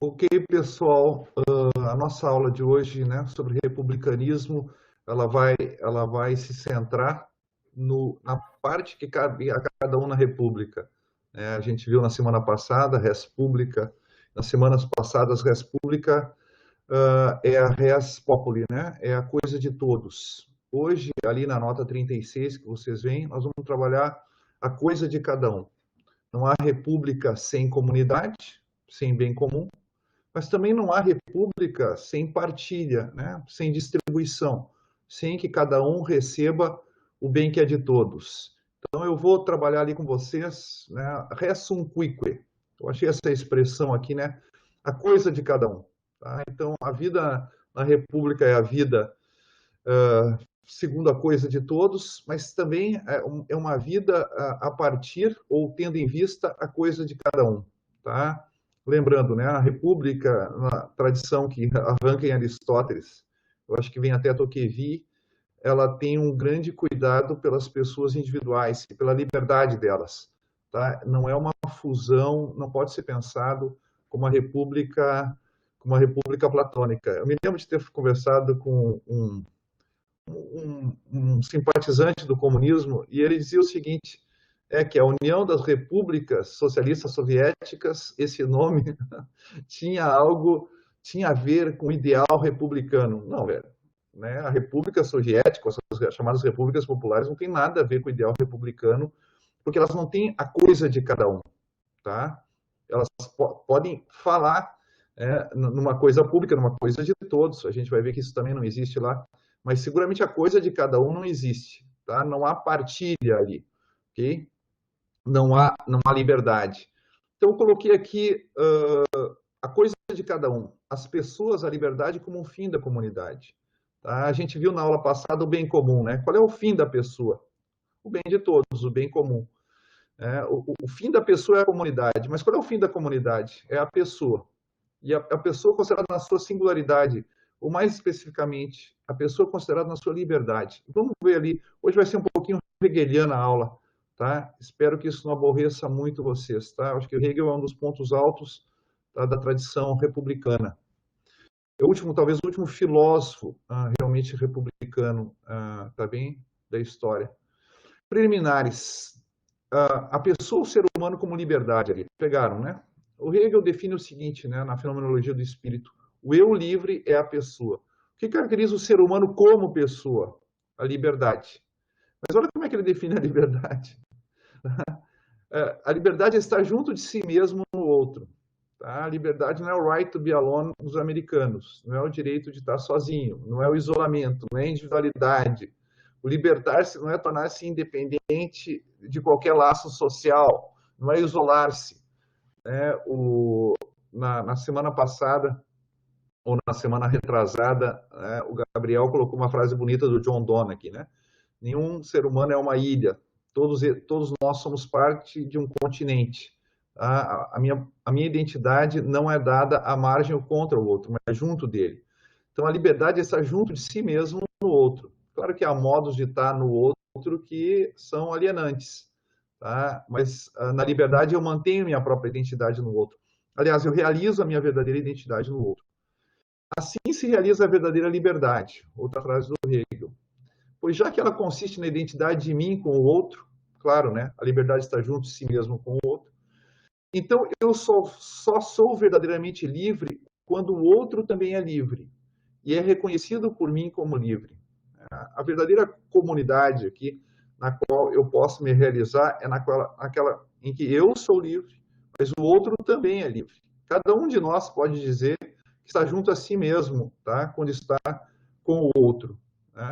Ok, pessoal, a nossa aula de hoje, né, sobre republicanismo, ela vai se centrar na parte que cabe a cada um na República. A gente viu na semana passada, res pública, nas semanas passadas, res pública é a res populi, né, é a coisa de todos. Hoje, ali na nota 36 que vocês veem, nós vamos trabalhar a coisa de cada um. Não há república sem comunidade, sem bem comum, mas também não há república sem partilha, né? Sem distribuição, sem que cada um receba o bem que é de todos. Então, eu vou trabalhar ali com vocês, né? Res sum quique. Eu achei essa expressão aqui, né? A coisa de cada um. Tá? Então, a vida na república é a vida segundo a coisa de todos, mas também é uma vida a partir ou tendo em vista a coisa de cada um. Tá? Lembrando, né, a República, na tradição que arranca em Aristóteles, eu acho que vem até Tocqueville, ela tem um grande cuidado pelas pessoas individuais e pela liberdade delas. Tá? Não é uma fusão, não pode ser pensado como uma república platônica. Eu me lembro de ter conversado com um simpatizante do comunismo e ele dizia o seguinte, que a União das Repúblicas Socialistas Soviéticas, esse nome tinha a ver com o ideal republicano. Não, velho. Né? A República Soviética, as chamadas repúblicas populares, não tem nada a ver com o ideal republicano, porque elas não têm a coisa de cada um. Tá? Elas podem falar numa coisa pública, numa coisa de todos. A gente vai ver que isso também não existe lá. Mas seguramente a coisa de cada um não existe. Tá? Não há partilha ali. Ok? Não há liberdade. Então, eu coloquei aqui a coisa de cada um, as pessoas, a liberdade como um fim da comunidade. Tá? A gente viu na aula passada o bem comum, né? Qual é o fim da pessoa? O bem de todos, o bem comum. O fim da pessoa é a comunidade, mas qual é o fim da comunidade? É a pessoa. E a pessoa considerada na sua singularidade, ou mais especificamente, a pessoa considerada na sua liberdade. Vamos ver ali, hoje vai ser um pouquinho hegeliana a aula, tá? Espero que isso não aborreça muito vocês, tá? Acho que o Hegel é um dos pontos altos, tá, da tradição republicana. É o último, talvez o último filósofo realmente republicano, tá bem, da história. Preliminares. A pessoa, o ser humano como liberdade ali. Pegaram, né? O Hegel define o seguinte, né, na fenomenologia do espírito. O eu livre é a pessoa. O que caracteriza o ser humano como pessoa? A liberdade. Mas olha como é que ele define a liberdade. A liberdade é estar junto de si mesmo no outro. Tá? A liberdade não é o right to be alone dos americanos, não é o direito de estar sozinho, não é o isolamento, não é a individualidade. O libertar-se não é tornar-se independente de qualquer laço social, não é isolar-se. Na semana passada, ou na semana retrasada, o Gabriel colocou uma frase bonita do John Donne aqui, né? Nenhum ser humano é uma ilha, todos nós somos parte de um continente. A minha identidade não é dada à margem ou contra o outro, mas junto dele. Então, a liberdade é estar junto de si mesmo no outro. Claro que há modos de estar no outro que são alienantes, tá? Mas na liberdade eu mantenho minha própria identidade no outro. Aliás, eu realizo a minha verdadeira identidade no outro. Assim se realiza a verdadeira liberdade, outra frase do Hegel. Pois já que ela consiste na identidade de mim com o outro, claro, né? A liberdade está junto de si mesmo com o outro. Então, eu só sou verdadeiramente livre quando o outro também é livre e é reconhecido por mim como livre. A verdadeira comunidade aqui, na qual eu posso me realizar, é naquela em que eu sou livre, mas o outro também é livre. Cada um de nós pode dizer que está junto a si mesmo, tá? Quando está com o outro. Né?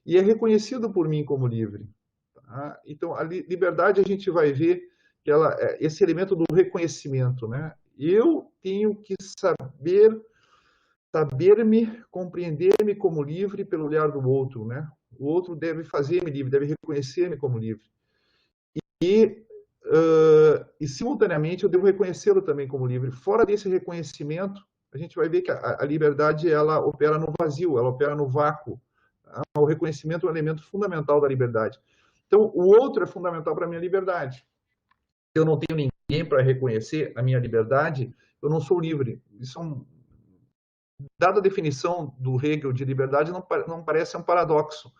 E é reconhecido por mim como livre. Tá? Então, a liberdade a gente vai ver que esse elemento do reconhecimento, né? Eu tenho que saber-me, compreender-me como livre pelo olhar do outro, né? O outro deve fazer-me livre, deve reconhecer-me como livre. E simultaneamente, eu devo reconhecê-lo também como livre. Fora desse reconhecimento, a gente vai ver que a liberdade, ela opera no vazio, ela opera no vácuo. O reconhecimento é um elemento fundamental da liberdade. Então, o outro é fundamental para a minha liberdade. Se eu não tenho ninguém para reconhecer a minha liberdade, eu não sou livre. Isso é dada a definição do Hegel de liberdade, não parece um paradoxo.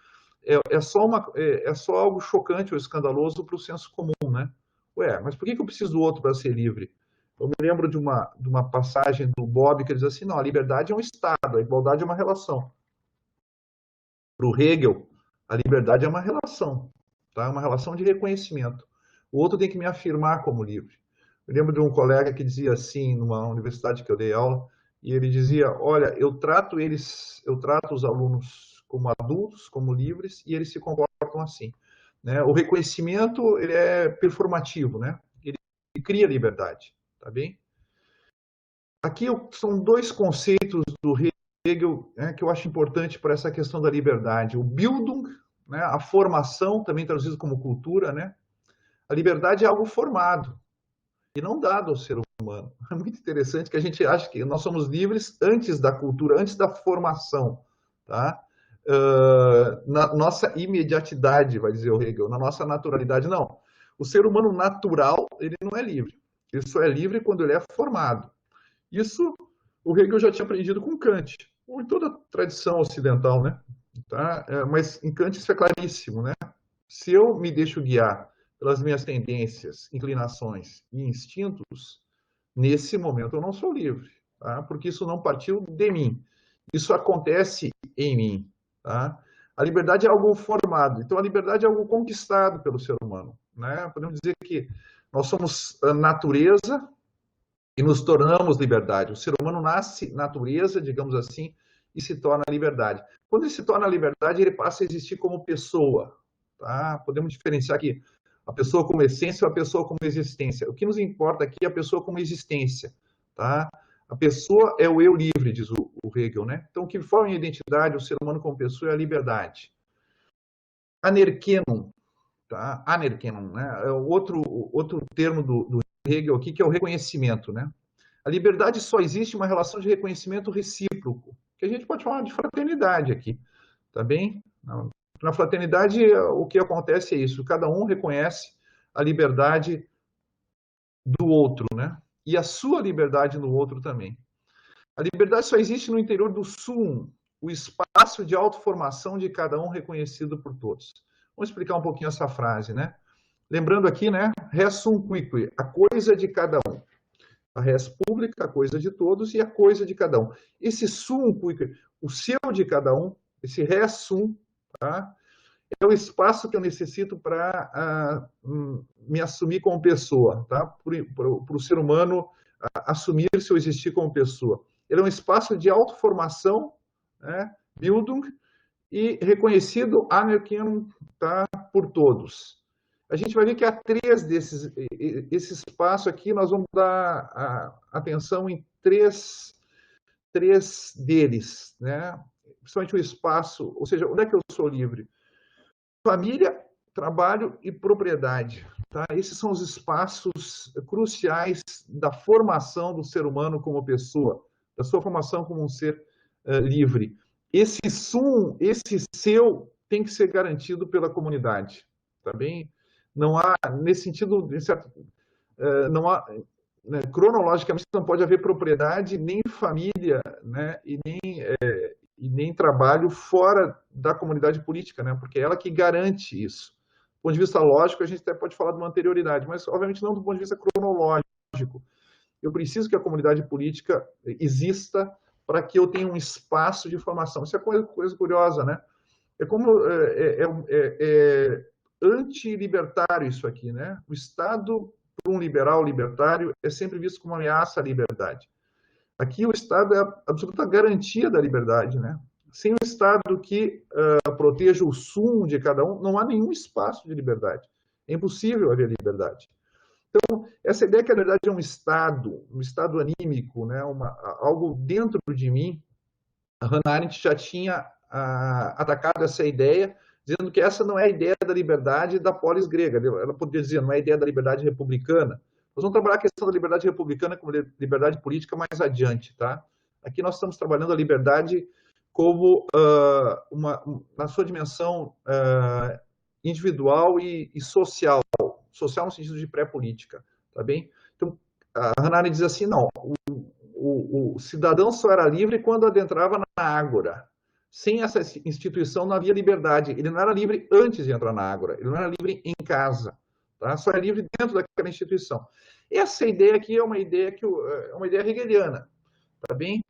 É só algo chocante ou escandaloso para o senso comum, né? Ué, mas por que eu preciso do outro para ser livre? Eu me lembro de uma passagem do Bob que diz assim, não, a liberdade é um estado, a igualdade é uma relação. Para o Hegel, a liberdade é uma relação, tá? Uma relação de reconhecimento. O outro tem que me afirmar como livre. Eu lembro de um colega que dizia assim, numa universidade que eu dei aula, e ele dizia, olha, eu trato os alunos como adultos, como livres, e eles se comportam assim. Né? O reconhecimento, ele é performativo, né? Ele cria liberdade, tá bem? Aqui são dois conceitos do Hegel, né, que eu acho importante para essa questão da liberdade. O Bildung, né, a formação, também traduzido como cultura, né? A liberdade é algo formado e não dado ao ser humano. É muito interessante que a gente acha que nós somos livres antes da cultura, antes da formação, tá? Na nossa imediatidade, vai dizer o Hegel, na nossa naturalidade, não. O ser humano natural, ele não é livre. Ele só é livre quando ele é formado. Isso o Hegel já tinha aprendido com Kant, ou em toda a tradição ocidental, né? Tá? Mas em Kant isso é claríssimo, né? Se eu me deixo guiar pelas minhas tendências, inclinações e instintos, nesse momento eu não sou livre, tá? Porque isso não partiu de mim. Isso acontece em mim, tá? A liberdade é algo formado, então a liberdade é algo conquistado pelo ser humano, né? Podemos dizer que nós somos a natureza e nos tornamos liberdade. O ser humano nasce natureza, digamos assim, e se torna liberdade. Quando ele se torna liberdade, ele passa a existir como pessoa, tá? Podemos diferenciar aqui a pessoa como essência ou a pessoa como existência. O que nos importa aqui é a pessoa como existência, tá? A pessoa é o eu livre, diz o Hegel, né? Então, o que forma a identidade, o ser humano como pessoa, é a liberdade. Anerkennung, tá? Anerkennung, né? É outro termo do Hegel aqui, que é o reconhecimento, né? A liberdade só existe uma relação de reconhecimento recíproco, que a gente pode chamar de fraternidade aqui, tá bem? Na fraternidade, o que acontece é isso, cada um reconhece a liberdade do outro, né? E a sua liberdade no outro também. A liberdade só existe no interior do sum, o espaço de autoformação de cada um reconhecido por todos. Vamos explicar um pouquinho essa frase, né? Lembrando aqui, né? Res sum quique, a coisa de cada um. A res pública, a coisa de todos, e a coisa de cada um. Esse sum quique, o seu de cada um, esse res sum, tá? É o espaço que eu necessito para me assumir como pessoa, tá? Para o ser humano assumir seu existir como pessoa. Ele é um espaço de autoformação, né? Bildung, e reconhecido Anerkennung, tá? Por todos. A gente vai ver que há esse espaço aqui, nós vamos dar atenção em três deles, né? Principalmente o espaço, ou seja, onde é que eu sou livre? Família, trabalho e propriedade. Tá? Esses são os espaços cruciais da formação do ser humano como pessoa, da sua formação como um ser livre. Esse esse seu, tem que ser garantido pela comunidade. Tá bem? Não há, nesse sentido, não há, né, cronologicamente, não pode haver propriedade, nem família, né, e nem trabalho fora da comunidade política, né? Porque é ela que garante isso. Do ponto de vista lógico, a gente até pode falar de uma anterioridade, mas obviamente não do ponto de vista cronológico. Eu preciso que a comunidade política exista para que eu tenha um espaço de formação. Isso é coisa curiosa, né? É como antilibertário isso aqui, né? O Estado, para um liberal libertário, é sempre visto como uma ameaça à liberdade. Aqui o Estado é a absoluta garantia da liberdade, né? Sem o Estado que proteja o sum de cada um, não há nenhum espaço de liberdade. É impossível haver liberdade. Então, essa ideia que a verdade é um estado anímico, né? Algo dentro de mim, a Hannah Arendt já tinha atacado essa ideia, dizendo que essa não é a ideia da liberdade da polis grega. Ela poderia dizer, não é a ideia da liberdade republicana. Nós vamos trabalhar a questão da liberdade republicana como liberdade política mais adiante, tá? Aqui nós estamos trabalhando a liberdade como na sua dimensão individual e social. Social no sentido de pré-política, tá bem? Então, a Hannah Arendt diz assim, não, o cidadão só era livre quando adentrava na ágora. Sem essa instituição não havia liberdade. Ele não era livre antes de entrar na ágora, ele não era livre em casa, tá? Só era livre dentro daquela instituição. Essa ideia aqui é uma ideia hegeliana, tá bem?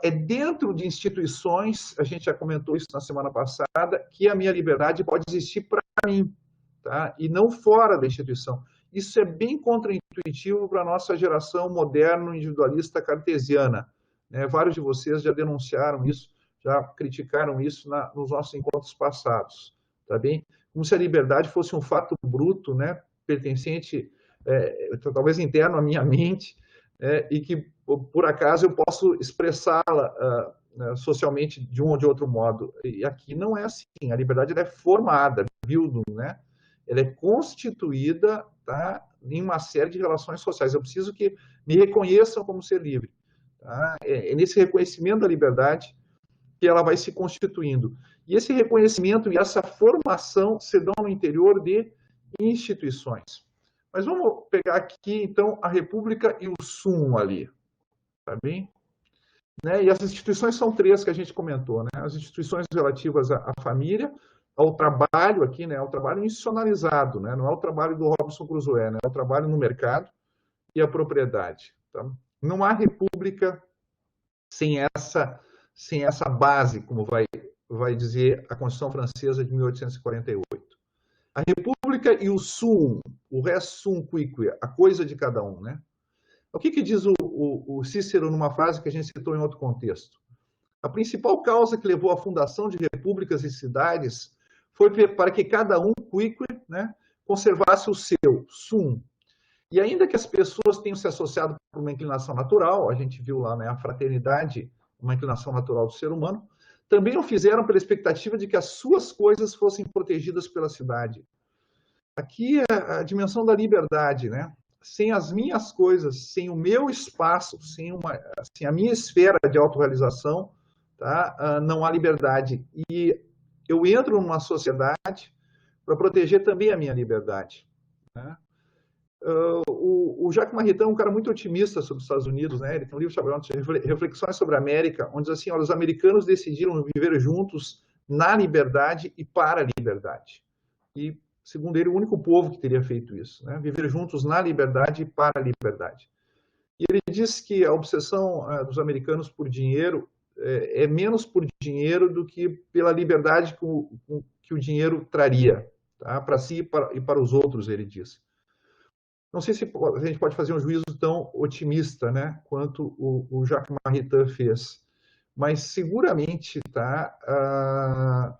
É dentro de instituições, a gente já comentou isso na semana passada, que a minha liberdade pode existir para mim, tá? E não fora da instituição. Isso é bem contraintuitivo para a nossa geração moderno individualista cartesiana, né? Vários de vocês já denunciaram isso, já criticaram isso nos nossos encontros passados, tá bem? Como se a liberdade fosse um fato bruto, né? Pertencente, talvez interno à minha mente, e que, por acaso, eu posso expressá-la socialmente de um ou de outro modo. E aqui não é assim. A liberdade ela é formada, Bildung, né? Ela é constituída, tá, em uma série de relações sociais. Eu preciso que me reconheçam como ser livre. Tá? É nesse reconhecimento da liberdade que ela vai se constituindo. E esse reconhecimento e essa formação se dão no interior de instituições. Mas vamos pegar aqui, então, a República e o Sum ali, tá bem? Né? E as instituições são três que a gente comentou, né? As instituições relativas à família, ao trabalho aqui, né? Ao trabalho institucionalizado, né? Não é o trabalho do Robinson Crusoe, né? É o trabalho no mercado e a propriedade. Tá? Não há república sem essa base, como vai dizer a Constituição Francesa de 1848. A República e o sum, o res sum quique, a coisa de cada um, né? O que diz o Cícero numa frase que a gente citou em outro contexto? A principal causa que levou à fundação de repúblicas e cidades foi para que cada um, quique, né, conservasse o seu sum. E ainda que as pessoas tenham se associado por uma inclinação natural, a gente viu lá, né, a fraternidade, uma inclinação natural do ser humano, também o fizeram pela expectativa de que as suas coisas fossem protegidas pela cidade. Aqui é a dimensão da liberdade, né? Sem as minhas coisas, sem o meu espaço, sem a minha esfera de autorrealização, tá? Não há liberdade. E eu entro numa sociedade para proteger também a minha liberdade, né? O Jacques Maritain é um cara muito otimista sobre os Estados Unidos, né? Ele tem um livro chamado Reflexões sobre a América, onde diz assim, olha, os americanos decidiram viver juntos na liberdade e para a liberdade. E, segundo ele, o único povo que teria feito isso, né? Viver juntos na liberdade e para a liberdade. E ele diz que a obsessão dos americanos por dinheiro é menos por dinheiro do que pela liberdade que o dinheiro traria, tá? Para si e para os outros, ele diz. Não sei se a gente pode fazer um juízo tão otimista, né, quanto o Jacques Maritain fez, mas seguramente, tá, a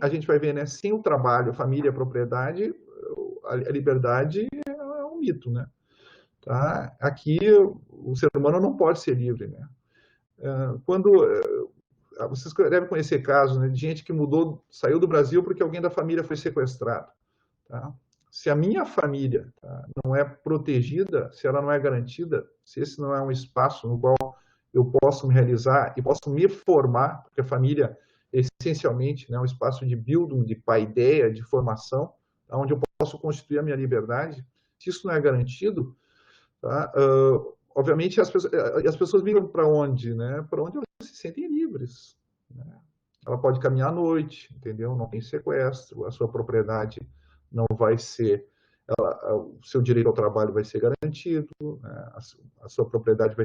gente vai ver, né, sem o trabalho, a família, a propriedade, a liberdade é um mito, né? Tá? Aqui o ser humano não pode ser livre, né? Vocês devem conhecer casos, né, de gente que saiu do Brasil porque alguém da família foi sequestrado, tá? Se a minha família, tá, não é protegida, se ela não é garantida, se esse não é um espaço no qual eu posso me realizar e posso me formar, porque a família é essencialmente, né, um espaço de Bildung, de paideia, de formação, onde eu posso constituir a minha liberdade, se isso não é garantido, tá, obviamente as pessoas migram para onde? Né? Para onde elas se sentem livres. Né? Ela pode caminhar à noite, entendeu? Não tem sequestro, a sua propriedade não vai ser, o seu direito ao trabalho vai ser garantido, né? A sua propriedade vai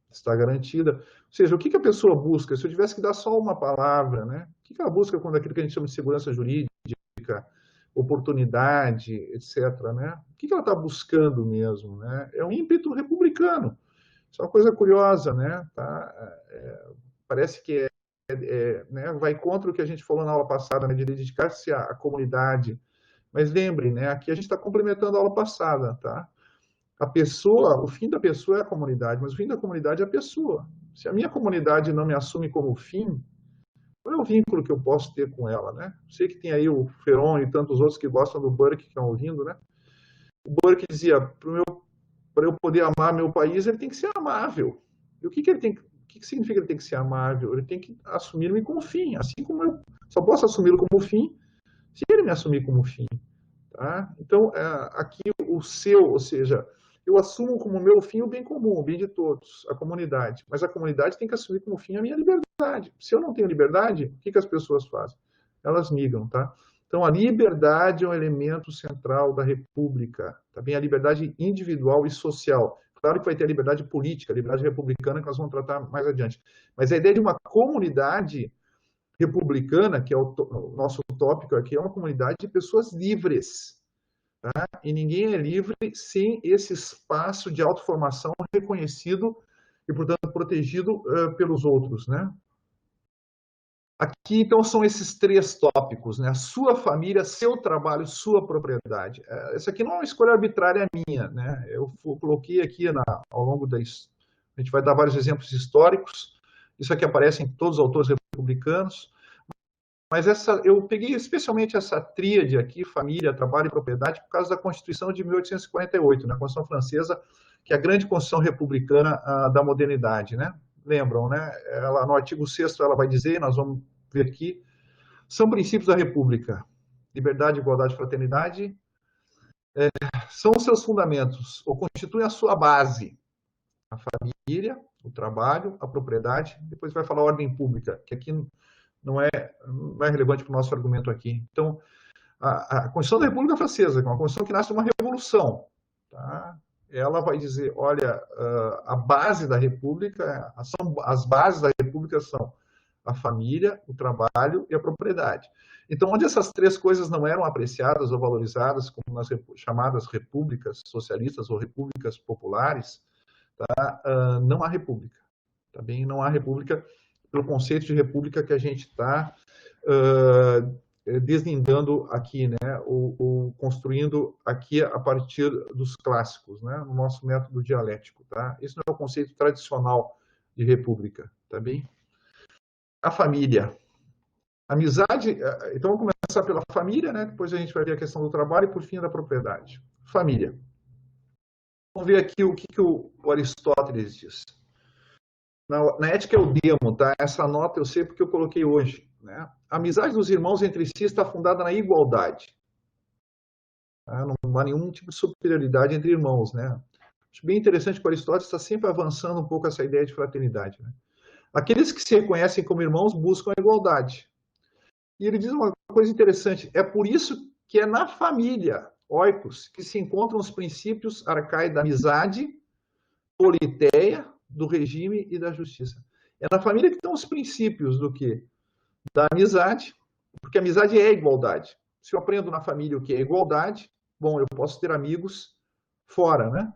estar garantida. Ou seja, o que a pessoa busca? Se eu tivesse que dar só uma palavra, né? O que ela busca quando aquilo que a gente chama de segurança jurídica, oportunidade, etc., né? O que ela está buscando mesmo, né? É um ímpeto republicano. Isso é uma coisa curiosa, né? Tá? Parece que né? Vai contra o que a gente falou na aula passada, né? De dedicar-se à comunidade. Mas lembrem, né? Aqui a gente está complementando a aula passada, tá? A pessoa, o fim da pessoa é a comunidade, mas o fim da comunidade é a pessoa. Se a minha comunidade não me assume como fim, qual é o vínculo que eu posso ter com ela, né? Sei que tem aí o Ferron e tantos outros que gostam do Burke, que estão ouvindo, né? O Burke dizia, para eu poder amar meu país, ele tem que ser amável. E o que significa ele tem que ser amável? Ele tem que assumir-me como fim, assim como eu só posso assumi-lo como fim se ele me assumir como fim. Tá? Então, aqui o seu, ou seja, eu assumo como meu fim o bem comum, o bem de todos, a comunidade. Mas a comunidade tem que assumir como fim a minha liberdade. Se eu não tenho liberdade, o que as pessoas fazem? Elas migram, tá? Então, a liberdade é um elemento central da República. Também a liberdade individual e social. Claro que vai ter a liberdade política, a liberdade republicana, que nós vamos tratar mais adiante. Mas a ideia de uma comunidade republicana, que é o nosso tópico aqui, é uma comunidade de pessoas livres. Tá? E ninguém é livre sem esse espaço de autoformação reconhecido e, portanto, protegido pelos outros, né? Aqui, então, são esses 3 tópicos, né? Sua família, seu trabalho, sua propriedade. Essa aqui não é uma escolha arbitrária minha, né? Eu coloquei aqui ao longo a gente vai dar vários exemplos históricos. Isso aqui aparece em todos os autores republicanos. Mas eu peguei especialmente essa tríade aqui, família, trabalho e propriedade, por causa da Constituição de 1848, né? A Constituição Francesa, que é a grande Constituição republicana da modernidade, né? Lembram, né? Ela, no artigo 6º, ela vai dizer, nós vamos ver aqui, são princípios da República. Liberdade, igualdade e fraternidade são os seus fundamentos, ou constituem a sua base. A família, o trabalho, a propriedade, depois vai falar a ordem pública, que aqui não é relevante para o nosso argumento aqui. Então, a Constituição da República Francesa, que é uma Constituição que nasce de uma revolução, tá? Ela vai dizer, olha, a base da República, as bases da República são a família, o trabalho e a propriedade. Então, onde essas 3 coisas não eram apreciadas ou valorizadas, como nas chamadas repúblicas socialistas ou repúblicas populares, tá? Não há república. Tá bem? Não há república pelo conceito de república que a gente está deslindando aqui, né? Ou construindo aqui a partir dos clássicos, né? No nosso método dialético, tá? Esse não é o conceito tradicional de república, tá bem? A família. Amizade, então vamos começar pela família, né? Depois a gente vai ver a questão do trabalho e por fim da propriedade. Família. Vamos ver aqui o que o Aristóteles diz. Na ética é o demo, tá? Essa nota eu sei porque eu coloquei hoje, né? A amizade dos irmãos entre si está fundada na igualdade. Tá? Não há nenhum tipo de superioridade entre irmãos, né? Acho bem interessante que o Aristóteles está sempre avançando um pouco essa ideia de fraternidade, né? Aqueles que se reconhecem como irmãos buscam a igualdade. E ele diz uma coisa interessante, é por isso que é na família, oikos, que se encontram os princípios arcaicos da amizade, politeia, do regime e da justiça. É na família que estão os princípios do quê? Da amizade, porque a amizade é igualdade. Se eu aprendo na família o que é igualdade, bom, eu posso ter amigos fora, né?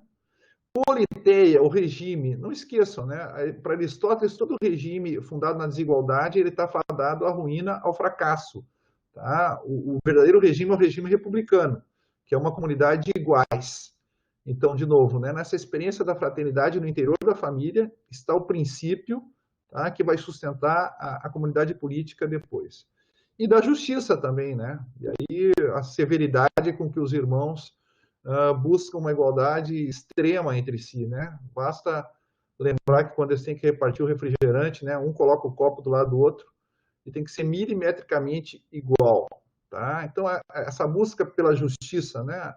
Politeia, o regime, não esqueçam, né? Para Aristóteles, todo regime fundado na desigualdade, ele está fadado à ruína, ao fracasso. Tá? O verdadeiro regime é o regime republicano, que é uma comunidade de iguais. Então, de novo, né, nessa experiência da fraternidade no interior da família está o princípio, tá, que vai sustentar a comunidade política depois. E da justiça também, né? E aí a severidade com que os irmãos buscam uma igualdade extrema entre si, né? Basta lembrar que quando eles têm que repartir o refrigerante, né, um coloca o copo do lado do outro e tem que ser milimetricamente igual, tá? Então, essa busca pela justiça, né?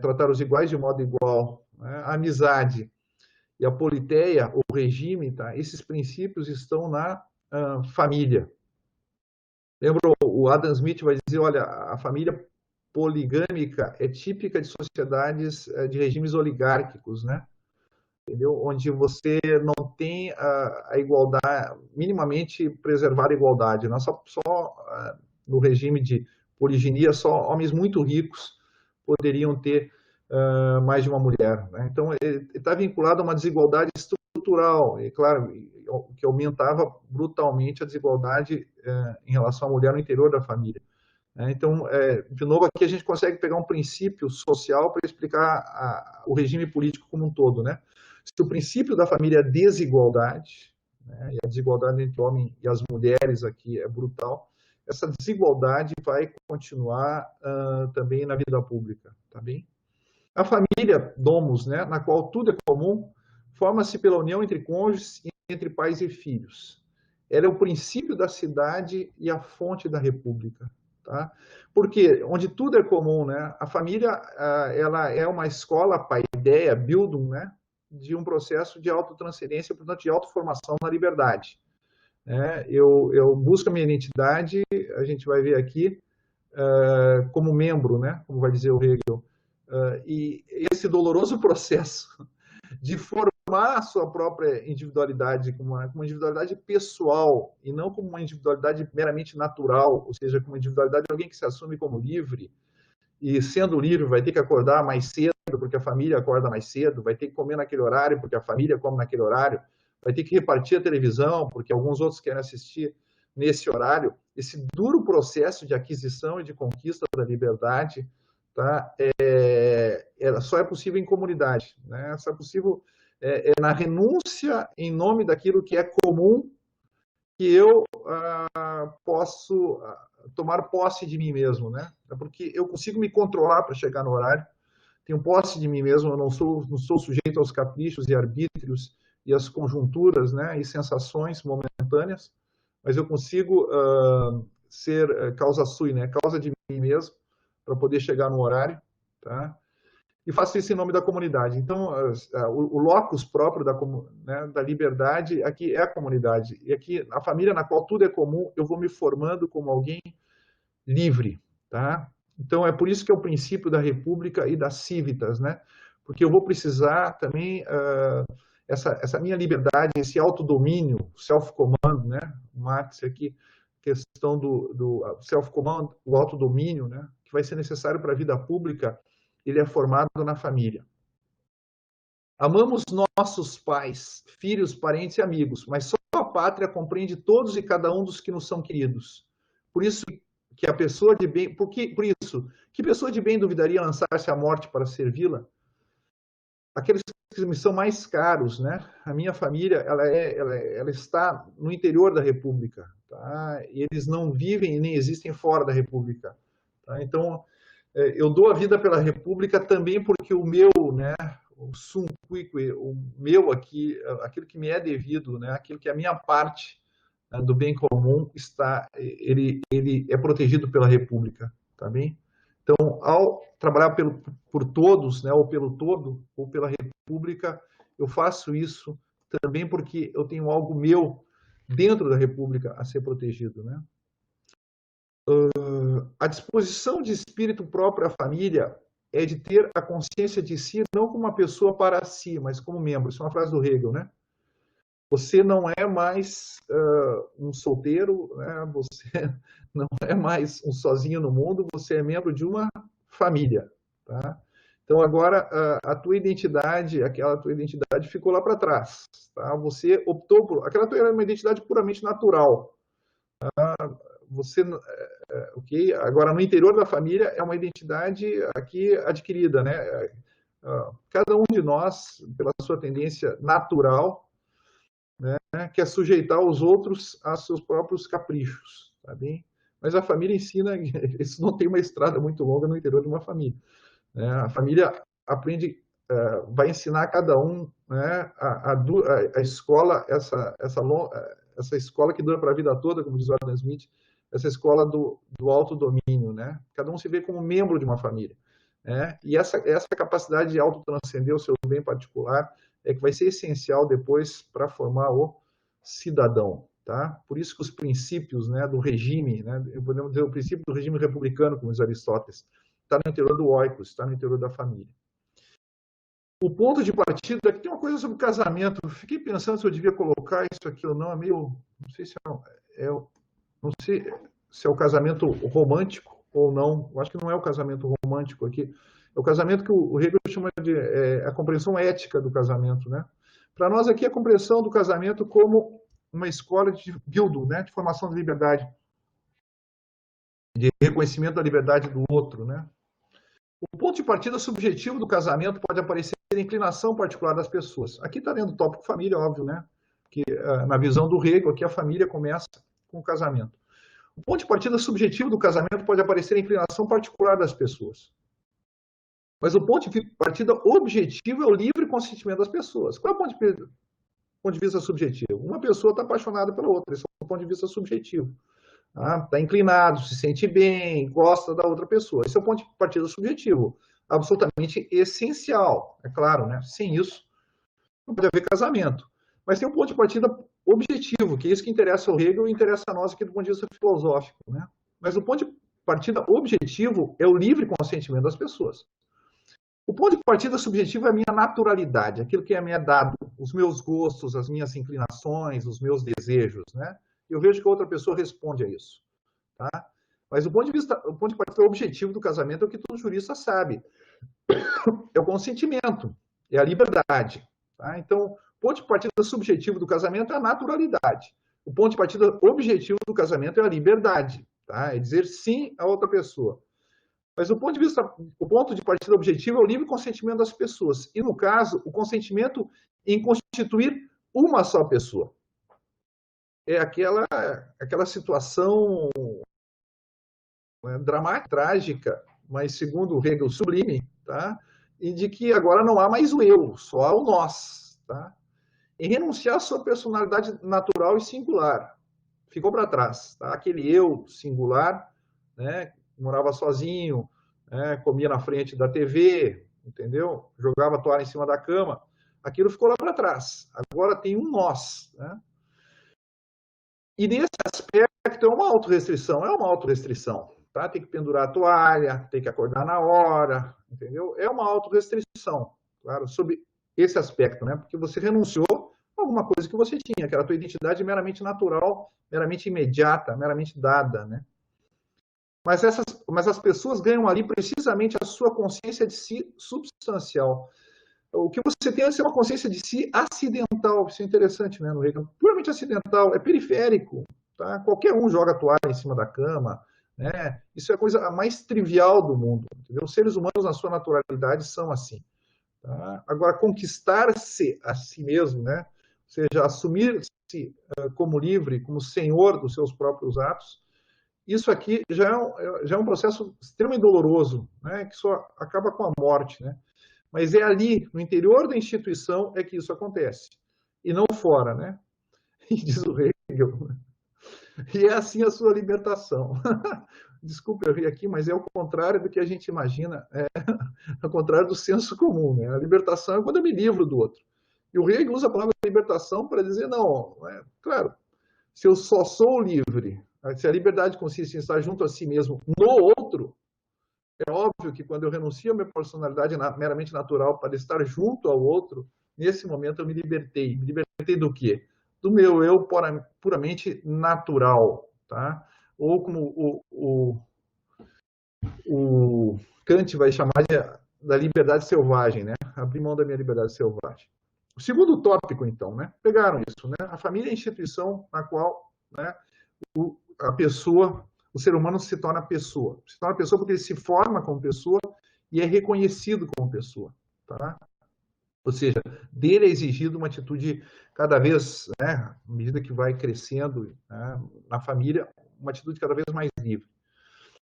Tratar os iguais de modo igual, né? A amizade e a politeia, o regime, tá? Esses princípios estão na família. Lembra, o Adam Smith vai dizer, olha, a família poligâmica é típica de sociedades de regimes oligárquicos, né? Entendeu? Onde você não tem a igualdade, minimamente preservar a igualdade, não só no regime de poliginia, só homens muito ricos poderiam ter mais de uma mulher, né? Então, ele está vinculado a uma desigualdade estrutural, e claro, que aumentava brutalmente a desigualdade em relação à mulher no interior da família. Então, de novo, aqui a gente consegue pegar um princípio social para explicar o regime político como um todo, né? Se o princípio da família é a desigualdade, né, e a desigualdade entre o homem e as mulheres aqui é brutal, essa desigualdade vai continuar também na vida pública, tá bem? A família, domus, né, na qual tudo é comum, forma-se pela união entre cônjuges e entre pais e filhos. Ela é o princípio da cidade e a fonte da república. tá? Porque onde tudo é comum, né? A família, ela é uma escola, paideia, Bildung, né? De um processo de autotransferência, portanto, de autoformação na liberdade. Né? Eu busco a minha identidade, a gente vai ver aqui, como membro, né? Como vai dizer o Hegel. E esse doloroso processo de formar a sua própria individualidade como uma individualidade pessoal e não como uma individualidade meramente natural, ou seja, como uma individualidade de alguém que se assume como livre e, sendo livre, vai ter que acordar mais cedo porque a família acorda mais cedo, vai ter que comer naquele horário porque a família come naquele horário, vai ter que repartir a televisão porque alguns outros querem assistir nesse horário. Esse duro processo de aquisição e de conquista da liberdade, tá? Só é possível em comunidade, né? Só é possível na renúncia em nome daquilo que é comum, que eu posso tomar posse de mim mesmo, né? É porque eu consigo me controlar para chegar no horário, tenho posse de mim mesmo, eu não sou sujeito aos caprichos e arbítrios e às conjunturas, né, e sensações momentâneas, mas eu consigo ser causa sui, né, causa de mim mesmo, para poder chegar no horário, tá? E faço isso em nome da comunidade. Então, o locus próprio da liberdade aqui é a comunidade. E aqui, a família na qual tudo é comum, eu vou me formando como alguém livre, tá? Então, é por isso que é o princípio da república e das civitas, né? Porque eu vou precisar também, essa minha liberdade, esse autodomínio, self-command, né? Marx aqui, questão do self-command, o autodomínio, né? Que vai ser necessário para a vida pública, ele é formado na família. Amamos nossos pais, filhos, parentes e amigos, mas só a pátria compreende todos e cada um dos que nos são queridos. Por isso que a pessoa de bem, por isso, que pessoa de bem duvidaria lançar-se à morte para servi-la? Aqueles que me são mais caros, né? A minha família, ela está no interior da República, tá? E eles não vivem e nem existem fora da República, tá? Então, eu dou a vida pela República também porque o meu, né, o sum cuique, o meu aqui, aquilo que me é devido, né, aquilo que é a minha parte, né, do bem comum, ele é protegido pela República, tá bem? Então, ao trabalhar por todos, né, ou pelo todo, ou pela República, eu faço isso também porque eu tenho algo meu dentro da República a ser protegido, né? A disposição de espírito próprio à família é de ter a consciência de si não como uma pessoa para si, mas como membro. Isso é uma frase do Hegel, né? Você não é mais um solteiro, né? Você não é mais um sozinho no mundo, você é membro de uma família, tá? Então agora a tua identidade, aquela tua identidade ficou lá para trás, tá? Você optou por aquela tua era uma identidade puramente natural. Tá? Você, ok? Agora no interior da família é uma identidade aqui adquirida, né? Cada um de nós, pela sua tendência natural, né, quer sujeitar os outros a seus próprios caprichos, tá bem? Mas a família ensina, isso não tem uma estrada muito longa no interior de uma família, né? A família aprende, vai ensinar a cada um, né, a escola, essa escola que dura para a vida toda, como diz o Adam Smith, essa escola do autodomínio, né? Cada um se vê como membro de uma família, né? E essa capacidade de autotranscender o seu bem particular é que vai ser essencial depois para formar o cidadão, tá? Por isso que os princípios, né, do regime, né, podemos dizer o princípio do regime republicano, como diz Aristóteles, está no interior do oikos, está no interior da família. O ponto de partida, aqui tem uma coisa sobre casamento. Eu fiquei pensando se eu devia colocar isso aqui ou não. É meio, não sei se não sei se é o casamento romântico ou não. Eu acho que não é o casamento romântico aqui. É o casamento que o Hegel chama de a compreensão ética do casamento, né? Para nós aqui, a compreensão do casamento como uma escola de Bildung, né? De formação de liberdade, de reconhecimento da liberdade do outro, né? O ponto de partida subjetivo do casamento pode aparecer na inclinação particular das pessoas. Aqui está dentro do tópico família, óbvio, né? Que na visão do Hegel, aqui a família começa com o casamento. O ponto de partida subjetivo do casamento pode aparecer na inclinação particular das pessoas. Mas o ponto de partida objetivo é o livre consentimento das pessoas. Qual é o ponto de vista subjetivo? Uma pessoa está apaixonada pela outra, esse é o ponto de vista subjetivo. Tá inclinado, se sente bem, gosta da outra pessoa. Esse é o ponto de partida subjetivo, absolutamente essencial, é claro, né? Sem isso, não pode haver casamento. Mas tem um ponto de partida objetivo, que é isso que interessa ao Hegel e interessa a nós aqui do ponto de vista filosófico, né? Mas o ponto de partida objetivo é o livre consentimento das pessoas. O ponto de partida subjetivo é a minha naturalidade, aquilo que é me dado, os meus gostos, as minhas inclinações, os meus desejos, né? Eu vejo que outra pessoa responde a isso, tá? Mas o ponto de partida objetivo do casamento é o que todo jurista sabe, é o consentimento, é a liberdade, tá? Então, o ponto de partida subjetivo do casamento é a naturalidade. O ponto de partida objetivo do casamento é a liberdade, tá? É dizer sim a outra pessoa. Mas o ponto de partida objetivo é o livre consentimento das pessoas. E, no caso, o consentimento em constituir uma só pessoa. É aquela situação, né, dramática, trágica, mas, segundo o Hegel, sublime, tá? E de que agora não há mais o eu, só há o nós. Tá? Em renunciar à sua personalidade natural e singular. Ficou para trás. Tá? Aquele eu singular, né, morava sozinho, comia na frente da TV, entendeu? Jogava a toalha em cima da cama. Aquilo ficou lá para trás. Agora tem um nós. Né? E nesse aspecto é uma autorrestrição, Tá? Tem que pendurar a toalha, tem que acordar na hora, entendeu? É uma autorrestrição, claro, sobre esse aspecto, né? Porque você renunciou a alguma coisa que você tinha, que era a tua identidade meramente natural, meramente imediata, meramente dada, né? Mas as pessoas ganham ali precisamente a sua consciência de si substancial. O que você tem é uma consciência de si acidental, isso é interessante, né, no Hegel, puramente acidental, é periférico, tá? Qualquer um joga a toalha em cima da cama, né? Isso é a coisa mais trivial do mundo, entendeu? Os seres humanos, na sua naturalidade, são assim. Tá? Agora, conquistar-se a si mesmo, né? Ou seja, assumir-se como livre, como senhor dos seus próprios atos, isso aqui já é um processo extremamente doloroso, né? Que só acaba com a morte, né? Mas é ali, no interior da instituição, é que isso acontece. E não fora, né? E diz o Hegel. E é assim a sua libertação. Desculpe eu rir aqui, mas é o contrário do que a gente imagina, é o contrário do senso comum. Né? A libertação é quando eu me livro do outro. E o Hegel usa a palavra libertação para dizer, não, claro, se eu só sou livre, se a liberdade consiste em estar junto a si mesmo no outro, é óbvio que quando eu renuncio a minha personalidade meramente natural para estar junto ao outro, nesse momento eu me libertei. Me libertei do quê? Do meu eu puramente natural, tá? Ou como o Kant vai chamar da liberdade selvagem, né? Abrir mão da minha liberdade selvagem. O segundo tópico, então, né? Pegaram isso, né? A família é a instituição na qual, né, a pessoa, o ser humano se torna pessoa. Se torna pessoa porque ele se forma como pessoa e é reconhecido como pessoa, tá? Ou seja, dele é exigido uma atitude cada vez, né, à medida que vai crescendo, né, na família, uma atitude cada vez mais livre.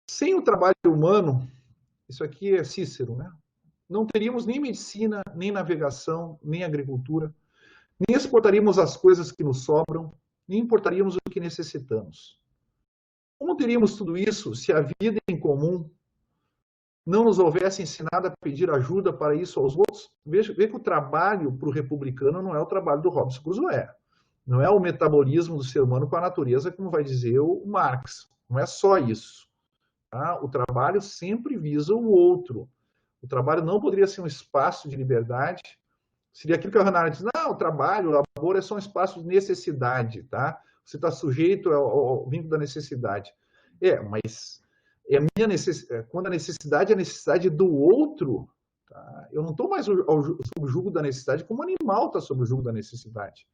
Sem o trabalho humano, isso aqui é Cícero, né? Não teríamos nem medicina, nem navegação, nem agricultura, nem exportaríamos as coisas que nos sobram, nem importaríamos o que necessitamos. Como teríamos tudo isso se a vida em comum não nos houvesse ensinado a pedir ajuda para isso aos outros? Veja que o trabalho para o republicano não é o trabalho do Robson Crusoe. Não é o metabolismo do ser humano com a natureza, como vai dizer o Marx. Não é só isso. Tá? O trabalho sempre visa o outro. O trabalho não poderia ser um espaço de liberdade. Seria aquilo que a Hannah diz, não, o trabalho, o labor é só um espaço de necessidade, tá? Você está sujeito ao vínculo da necessidade. Mas é a minha necessidade, quando a necessidade é a necessidade do outro, tá? Eu não estou mais sob o jugo da necessidade, como o animal está sob o jugo da necessidade.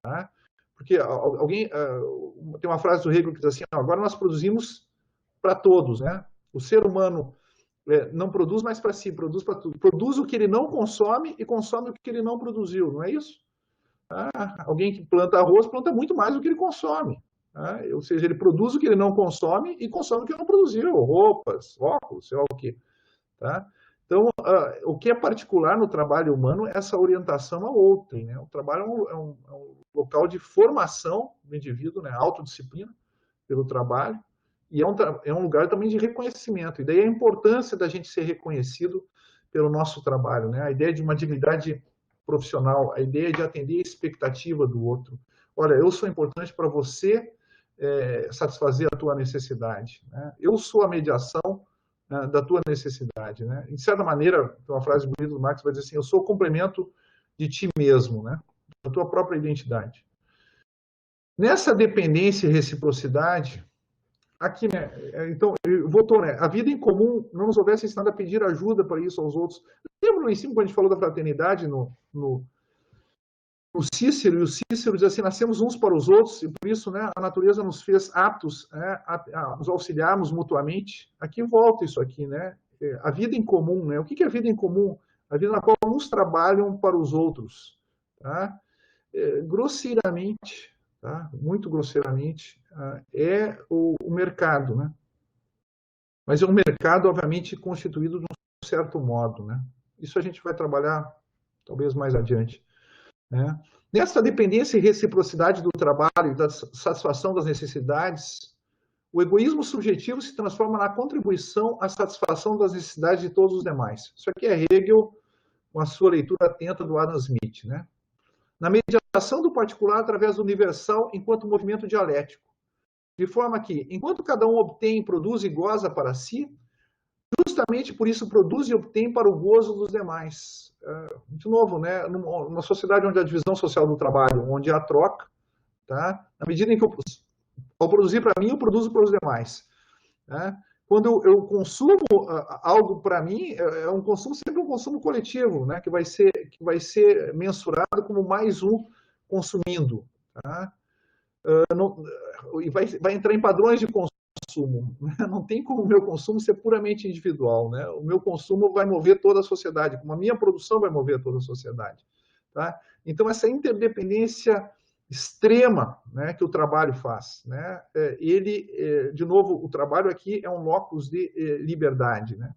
Tá? Porque alguém tem uma frase do Hegel que diz assim, agora nós produzimos para todos, né? O ser humano não produz mais para si, produz para tudo. Produz o que ele não consome e consome o que ele não produziu, não é isso? Alguém que planta arroz planta muito mais do que ele consome. Ou seja, ele produz o que ele não consome e consome o que ele não produziu, roupas, óculos, sei lá o quê. Tá? Então, o que é particular no trabalho humano é essa orientação ao outro. Né? O trabalho é um local de formação do indivíduo, né? Autodisciplina, pelo trabalho, e é um lugar também de reconhecimento. E daí a importância da gente ser reconhecido pelo nosso trabalho, né? A ideia de uma dignidade profissional, a ideia de atender a expectativa do outro. Olha, eu sou importante para você satisfazer a tua necessidade, né? Eu sou a mediação da tua necessidade, né? De certa maneira, tem uma frase bonita do Marx, vai dizer assim, eu sou o complemento de ti mesmo, né? Da tua própria identidade. Nessa dependência e reciprocidade, aqui, né? Então, voltou, né? A vida em comum não nos houvesse ensinado a pedir ajuda para isso aos outros. Lembra no ensino, quando a gente falou da fraternidade no Cícero, e o Cícero diz assim, nascemos uns para os outros, e por isso, né, a natureza nos fez aptos a nos auxiliarmos mutuamente. Aqui volta isso aqui, né? A vida em comum, né? O que é a vida em comum? A vida na qual uns trabalham para os outros, tá? Grosseiramente, tá? Muito grosseiramente, é o mercado, né? Mas é um mercado, obviamente, constituído de um certo modo, né? Isso a gente vai trabalhar talvez mais adiante, né? Nessa dependência e reciprocidade do trabalho e da satisfação das necessidades, o egoísmo subjetivo se transforma na contribuição à satisfação das necessidades de todos os demais. Isso aqui é Hegel, com a sua leitura atenta do Adam Smith, né? Na mediação do particular através do universal enquanto movimento dialético. De forma que, enquanto cada um obtém, produz e goza para si, justamente por isso produz e obtém para o gozo dos demais. De novo, né, numa sociedade onde a divisão social do trabalho, onde há troca, tá? Na medida em que ao produzir para mim, eu produzo para os demais. Né? Quando eu consumo algo para mim, é um consumo sempre um consumo coletivo, né? que vai ser mensurado como mais um consumindo. Tá? E vai entrar em padrões de consumo. Né? Não tem como o meu consumo ser puramente individual. Né? O meu consumo vai mover toda a sociedade, como a minha produção vai mover toda a sociedade. Tá? Então, essa interdependência extrema, né, que o trabalho faz, né? Ele, de novo, o trabalho aqui é um locus de liberdade, né?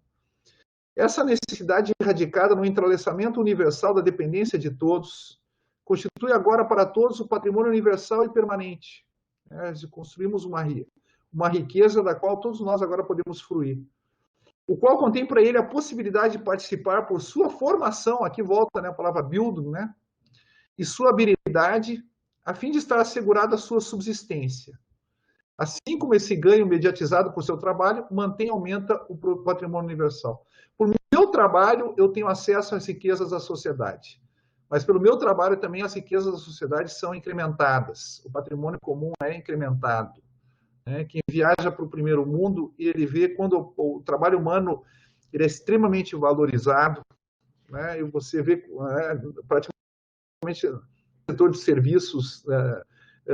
Essa necessidade radicada no entrelaçamento universal da dependência de todos constitui agora para todos o patrimônio universal e permanente. Né? Construímos uma riqueza da qual todos nós agora podemos fruir, o qual contém para ele a possibilidade de participar por sua formação, aqui volta, né, a palavra Bildung, né, e sua habilidade, a fim de estar assegurada a sua subsistência. Assim como esse ganho mediatizado por seu trabalho mantém e aumenta o patrimônio universal. Por meu trabalho, eu tenho acesso às riquezas da sociedade. Mas pelo meu trabalho também as riquezas da sociedade são incrementadas. O patrimônio comum é incrementado. Quem viaja para o primeiro mundo, ele vê quando o trabalho humano ele é extremamente valorizado, né? E você vê praticamente o setor de serviços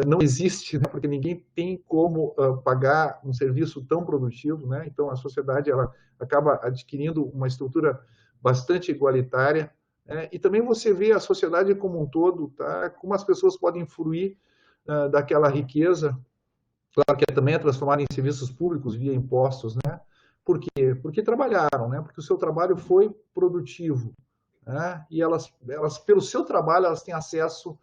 não existe, né? Porque ninguém tem como pagar um serviço tão produtivo, né? Então a sociedade ela acaba adquirindo uma estrutura bastante igualitária, né? E também você vê a sociedade como um todo, tá? Como as pessoas podem fruir daquela riqueza. Claro que também é transformada em serviços públicos via impostos, né? Por quê? Porque trabalharam, né? Porque o seu trabalho foi produtivo, né? E elas, pelo seu trabalho, elas têm acesso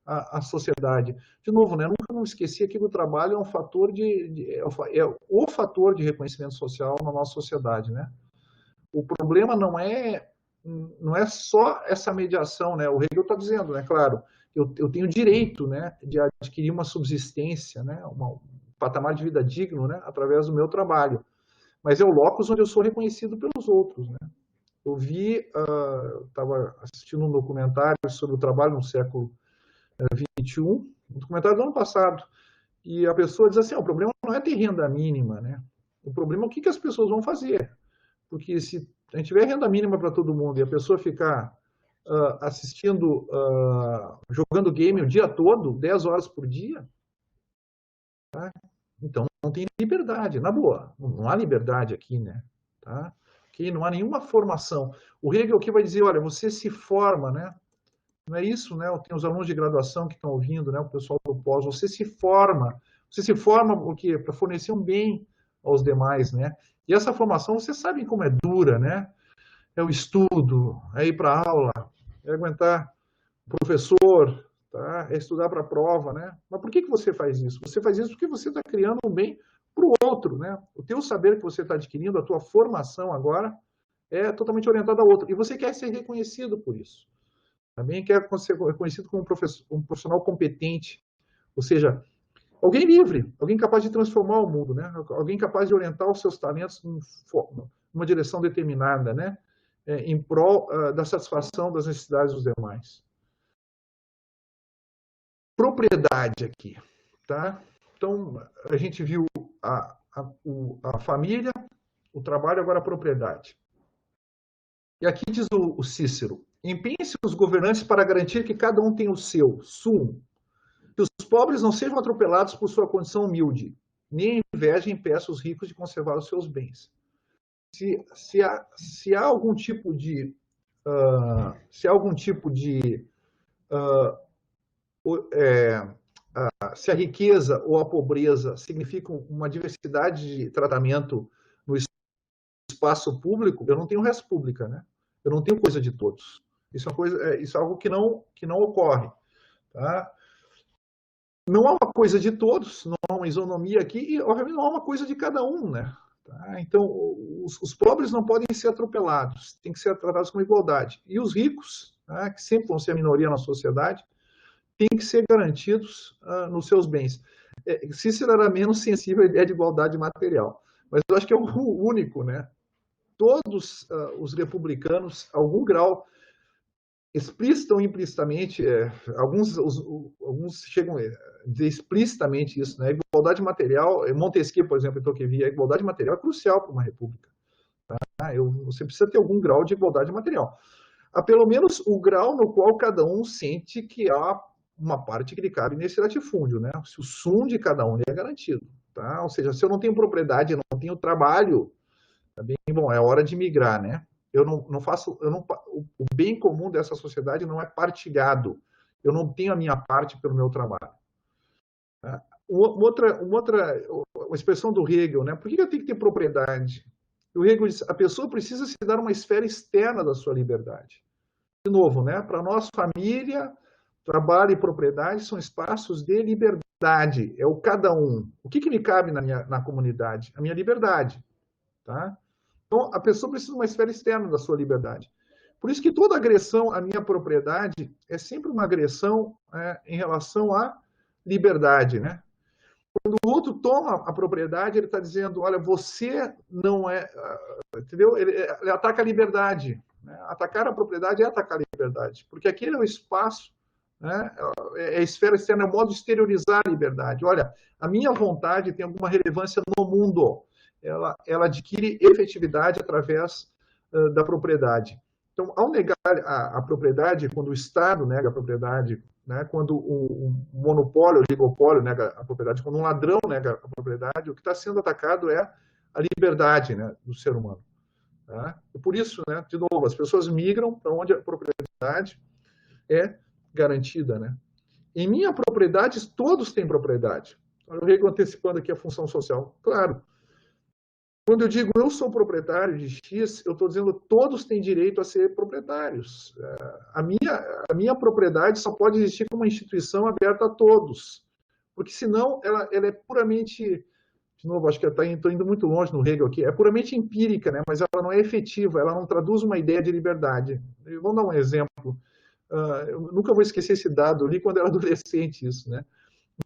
à sociedade. De novo, né? Nunca não esqueci que o trabalho é um fator é o fator de reconhecimento social na nossa sociedade, né? O problema não é só essa mediação, né? O Hegel está dizendo, né? Claro, eu tenho direito, né, de adquirir uma subsistência, né? Um patamar de vida digno, né, através do meu trabalho. Mas é o locus onde eu sou reconhecido pelos outros, né? Eu estava assistindo um documentário sobre o trabalho no século XXI, um documentário do ano passado, e a pessoa diz assim, o problema não é ter renda mínima, né? O problema é o que as pessoas vão fazer. Porque se a gente tiver renda mínima para todo mundo e a pessoa ficar assistindo, jogando game o dia todo, 10 horas por dia, tá? Então não tem liberdade, na boa. Não há liberdade aqui, né? Tá? Aqui não há nenhuma formação. O Hegel aqui vai dizer, olha, você se forma, né? Não é isso, né? Tem os alunos de graduação que estão ouvindo, né? O pessoal do pós, você se forma o quê? Para fornecer um bem aos demais, né? E essa formação, vocês sabem como é dura, né? É o estudo, é ir para a aula, é aguentar o professor, tá? É estudar para a prova, né? Mas por que você faz isso? Você faz isso porque você está criando um bem para o outro, né? O teu saber que você está adquirindo, a tua formação agora, é totalmente orientada ao outro. E você quer ser reconhecido por isso. Também quer ser reconhecido como um profissional competente. Ou seja, alguém livre, alguém capaz de transformar o mundo, né? Alguém capaz de orientar os seus talentos numa direção determinada, né? Em prol da satisfação das necessidades dos demais. Propriedade aqui, tá? Então, a gente viu a família, o trabalho, agora a propriedade. E aqui diz o Cícero: empenhe-se os governantes para garantir que cada um tenha o seu, sum, que os pobres não sejam atropelados por sua condição humilde, nem a inveja impeça os ricos de conservar os seus bens. Se há algum tipo de se a riqueza ou a pobreza significam uma diversidade de tratamento no espaço público, eu não tenho res pública, né? Eu não tenho coisa de todos. Isso é algo que não ocorre, tá? Não há uma coisa de todos, não há uma isonomia aqui e, obviamente, não há uma coisa de cada um, né? Tá? Então, os pobres não podem ser atropelados, têm que ser tratados com igualdade. E os ricos, tá, que sempre vão ser a minoria na sociedade, têm que ser garantidos nos seus bens. Cícero era menos sensível à ideia de igualdade material, mas eu acho que é o único, né? Todos os republicanos, a algum grau, explícita ou implicitamente, alguns chegam a dizer explicitamente isso, né? Igualdade material, Montesquieu, por exemplo, em Tocqueville, a igualdade material é crucial para uma república. Tá? Você precisa ter algum grau de igualdade material. Há pelo menos o grau no qual cada um sente que há uma parte que lhe cabe nesse latifúndio, né? Se o sum de cada um é garantido. Tá? Ou seja, se eu não tenho propriedade, eu não tenho trabalho, tá bem, bom, é hora de migrar, né? O bem comum dessa sociedade não é partilhado. Eu não tenho a minha parte pelo meu trabalho. Uma expressão do Hegel, né? Por que eu tenho que ter propriedade? O Hegel diz: a pessoa precisa se dar uma esfera externa da sua liberdade. De novo, né? Para nós, família, trabalho e propriedade são espaços de liberdade. É o cada um. O que me cabe na comunidade? A minha liberdade, tá? Então, a pessoa precisa de uma esfera externa da sua liberdade. Por isso que toda agressão à minha propriedade é sempre uma agressão em relação à liberdade, né? Quando o outro toma a propriedade, ele está dizendo: olha, você não é... Entendeu? Ele ataca a liberdade. Né? Atacar a propriedade é atacar a liberdade, porque aquele é o espaço, né? É a esfera externa, é o modo de exteriorizar a liberdade. Olha, a minha vontade tem alguma relevância no mundo. Ela adquire efetividade através da propriedade. Então, ao negar a propriedade, quando o Estado nega a propriedade, né, quando o monopólio, o oligopólio nega a propriedade, quando um ladrão nega a propriedade, o que está sendo atacado é a liberdade, né, do ser humano. Tá? E por isso, né, de novo, as pessoas migram para onde a propriedade é garantida. Né? Em minha propriedade, todos têm propriedade. Eu venho antecipando aqui a função social. Claro, quando eu digo eu sou proprietário de X, eu estou dizendo todos têm direito a ser proprietários. A minha propriedade só pode existir como uma instituição aberta a todos, porque senão ela é puramente, de novo, acho que estou indo muito longe no Hegel aqui, é puramente empírica, né? Mas ela não é efetiva, ela não traduz uma ideia de liberdade. Vamos dar um exemplo. Eu nunca vou esquecer esse dado, eu li quando era adolescente isso, né?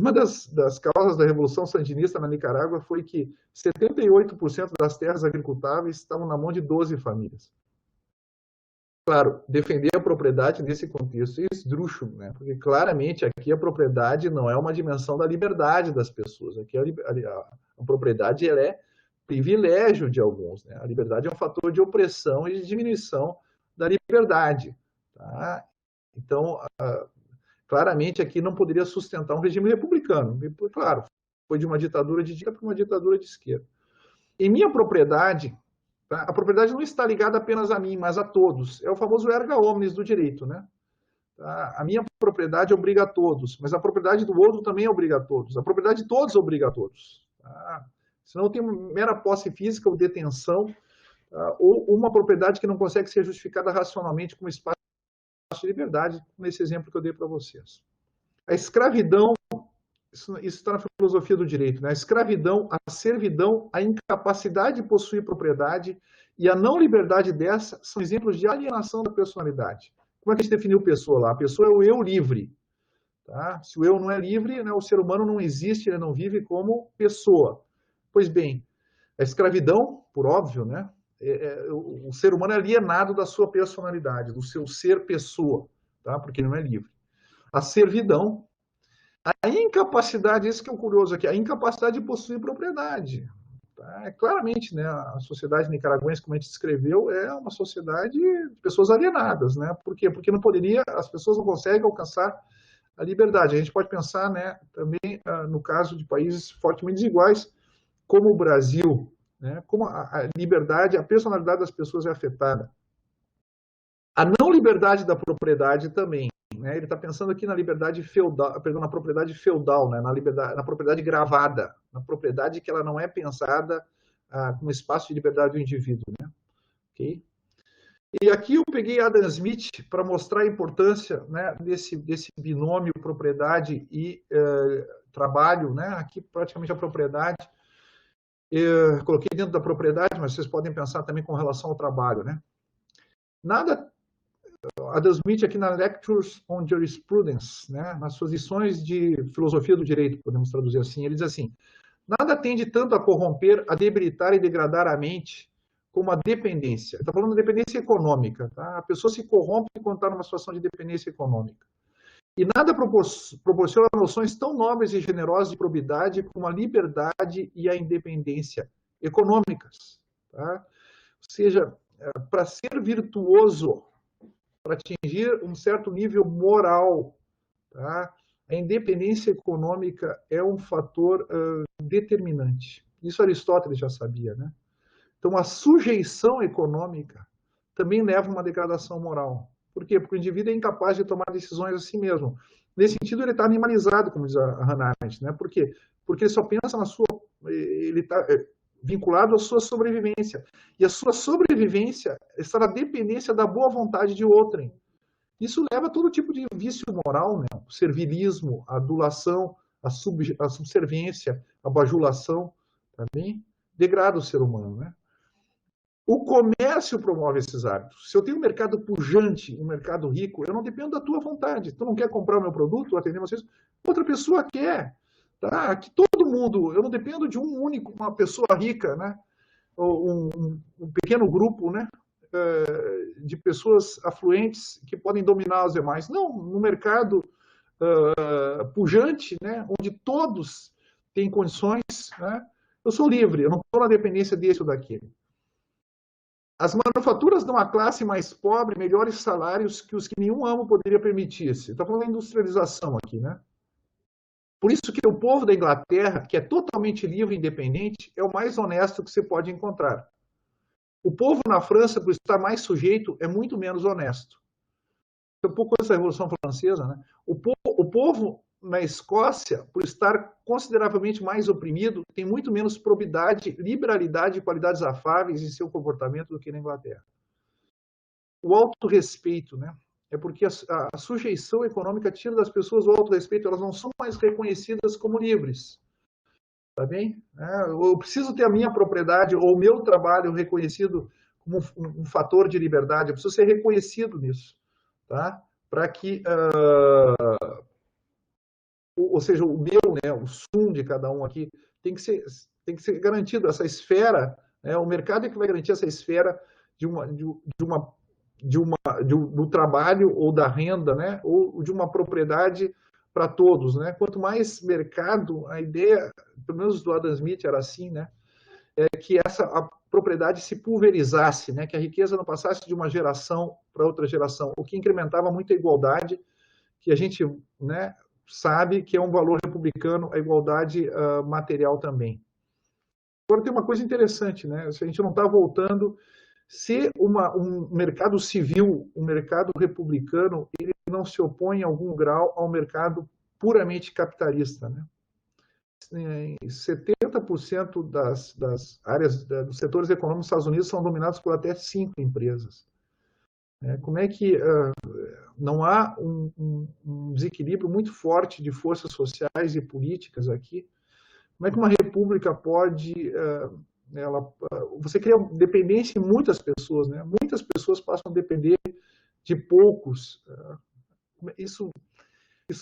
Uma das causas da Revolução Sandinista na Nicarágua foi que 78% das terras agricultáveis estavam na mão de 12 famílias. Claro, defender a propriedade nesse contexto é esdrúxulo, né? Porque claramente aqui a propriedade não é uma dimensão da liberdade das pessoas. Aqui a propriedade ela é privilégio de alguns, né? A liberdade é um fator de opressão e de diminuição da liberdade. Tá? Então, claramente aqui não poderia sustentar um regime republicano. Claro, foi de uma ditadura de direita para uma ditadura de esquerda. Em minha propriedade, tá? A propriedade não está ligada apenas a mim, mas a todos. É o famoso erga omnes do direito, né? Tá? A minha propriedade obriga a todos, mas a propriedade do outro também obriga a todos. A propriedade de todos obriga a todos. Tá? Senão tem mera posse física ou detenção, tá? Ou uma propriedade que não consegue ser justificada racionalmente como espaço de liberdade, nesse exemplo que eu dei para vocês. A escravidão, isso está na filosofia do direito, né? A escravidão, a servidão, a incapacidade de possuir propriedade e a não liberdade dessa são exemplos de alienação da personalidade. Como é que a gente definiu pessoa lá? A pessoa é o eu livre. Tá? Se o eu não é livre, né, o ser humano não existe, ele não vive como pessoa. Pois bem, a escravidão, por óbvio, né, o ser humano é alienado da sua personalidade, do seu ser pessoa, tá? Porque ele não é livre. A servidão, a incapacidade, isso que é o curioso aqui, a incapacidade de possuir propriedade. Tá? Claramente, né, a sociedade nicaragüense, como a gente descreveu, é uma sociedade de pessoas alienadas. Né? Por quê? Porque não poderia, as pessoas não conseguem alcançar a liberdade. A gente pode pensar, né, também no caso de países fortemente desiguais, como o Brasil, né, como a liberdade, a personalidade das pessoas é afetada. A não liberdade da propriedade também. Né, ele está pensando aqui na liberdade feudal, perdão, na propriedade feudal, né, na propriedade gravada, na propriedade que ela não é pensada como espaço de liberdade do indivíduo. Né? Okay? E aqui eu peguei Adam Smith para mostrar a importância, né, desse binômio propriedade e trabalho, né? Aqui praticamente a propriedade. Eu coloquei dentro da propriedade, mas vocês podem pensar também com relação ao trabalho. Né? Nada. Adam Smith aqui na Lectures on Jurisprudence, né, nas suas lições de filosofia do direito, podemos traduzir assim, ele diz assim: nada tende tanto a corromper, a debilitar e degradar a mente como a dependência. Está falando de dependência econômica. Tá? A pessoa se corrompe quando está numa situação de dependência econômica. E nada proporciona noções tão nobres e generosas de probidade como a liberdade e a independência econômicas. Tá? Ou seja, para ser virtuoso, para atingir um certo nível moral, tá? A independência econômica é um fator determinante. Isso Aristóteles já sabia, né? Então, a sujeição econômica também leva a uma degradação moral. Por quê? Porque o indivíduo é incapaz de tomar decisões assim mesmo. Nesse sentido, ele está animalizado, como diz a Hannah Arendt. Né? Por quê? Porque ele só pensa na sua... Ele está vinculado à sua sobrevivência. E a sua sobrevivência está na dependência da boa vontade de outrem. Isso leva a todo tipo de vício moral, né? O servilismo, a adulação, a subserviência, a bajulação, também degrada o ser humano, né? O comércio promove esses hábitos. Se eu tenho um mercado pujante, um mercado rico, eu não dependo da tua vontade. Tu não quer comprar o meu produto, atender vocês, outra pessoa quer. Tá? Que todo mundo, eu não dependo de uma pessoa rica, né? Ou um pequeno grupo, né? De pessoas afluentes que podem dominar os demais. Não, no mercado pujante, né? Onde todos têm condições, né? Eu sou livre, eu não estou na dependência desse ou daquele. As manufaturas dão à classe mais pobre melhores salários que os que nenhum amo poderia permitir-se. Está falando da industrialização aqui, né? Por isso que o povo da Inglaterra, que é totalmente livre e independente, é o mais honesto que você pode encontrar. O povo na França, por estar mais sujeito, é muito menos honesto. É um pouco essa Revolução Francesa, né? O povo na Escócia, por estar consideravelmente mais oprimido, tem muito menos probidade, liberalidade e qualidades afáveis em seu comportamento do que na Inglaterra. O autorrespeito, né? É porque a sujeição econômica tira das pessoas o autorrespeito, elas não são mais reconhecidas como livres. Tá bem? Eu preciso ter a minha propriedade ou o meu trabalho reconhecido como um fator de liberdade, eu preciso ser reconhecido nisso, tá? Para que ou seja, o meu, né, o sum de cada um aqui, tem que ser garantido. Essa esfera, né, o mercado é que vai garantir essa esfera do trabalho ou da renda, né, ou de uma propriedade para todos. Né? Quanto mais mercado, a ideia, pelo menos do Adam Smith era assim, né, é que a propriedade se pulverizasse, né, que a riqueza não passasse de uma geração para outra geração, o que incrementava muito a igualdade, que a gente, né, sabe que é um valor republicano a igualdade material também. Agora tem uma coisa interessante, né? Se a gente não está voltando, se um mercado civil, um mercado republicano, ele não se opõe em algum grau ao mercado puramente capitalista, né? 70% das áreas, dos setores econômicos dos Estados Unidos são dominados por até 5 empresas. Como é que Não há um desequilíbrio muito forte de forças sociais e políticas aqui. Como é que uma república pode... você cria dependência em muitas pessoas, né? Muitas pessoas passam a depender de poucos. Isso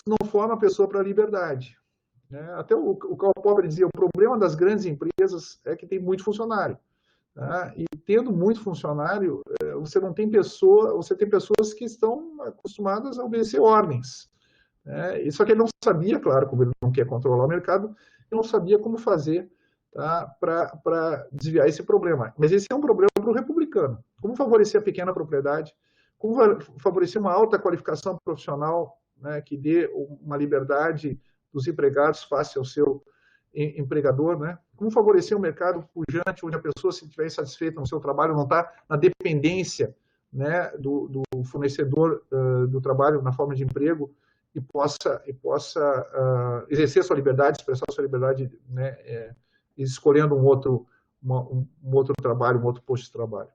não forma a pessoa para a liberdade. Né? Até o Karl Popper dizia, o problema das grandes empresas é que tem muito funcionário. Tá? E tendo muito funcionário, você não tem pessoa, você tem pessoas que estão acostumadas a obedecer ordens. Né? Só que ele não sabia, claro, como ele não quer controlar o mercado, ele não sabia como fazer, tá, para desviar esse problema. Mas esse é um problema para o republicano. Como favorecer a pequena propriedade, como favorecer uma alta qualificação profissional, né, que dê uma liberdade dos empregados face ao seu empregador, né? Como favorecer um mercado pujante, onde a pessoa, se estiver insatisfeita no seu trabalho, não está na dependência, né, do fornecedor do trabalho na forma de emprego e possa exercer sua liberdade, expressar sua liberdade, né, escolhendo um outro trabalho, um outro posto de trabalho.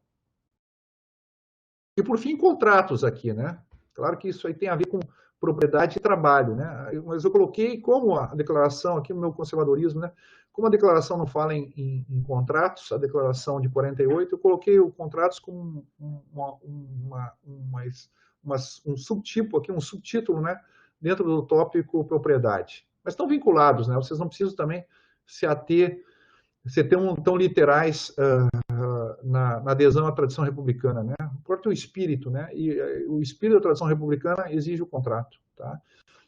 E, por fim, contratos aqui, né? Claro que isso aí tem a ver com propriedade e trabalho, né? Mas eu coloquei como a declaração, aqui no meu conservadorismo, né? Como a declaração não fala em contratos, a declaração de 48, eu coloquei o contratos como um subtipo aqui, um subtítulo, né? Dentro do tópico propriedade. Mas estão vinculados, né? Vocês não precisam também se ater, ser tão literais na adesão à tradição republicana, né? Importa o espírito, né? E o espírito da tradição republicana exige o contrato, tá?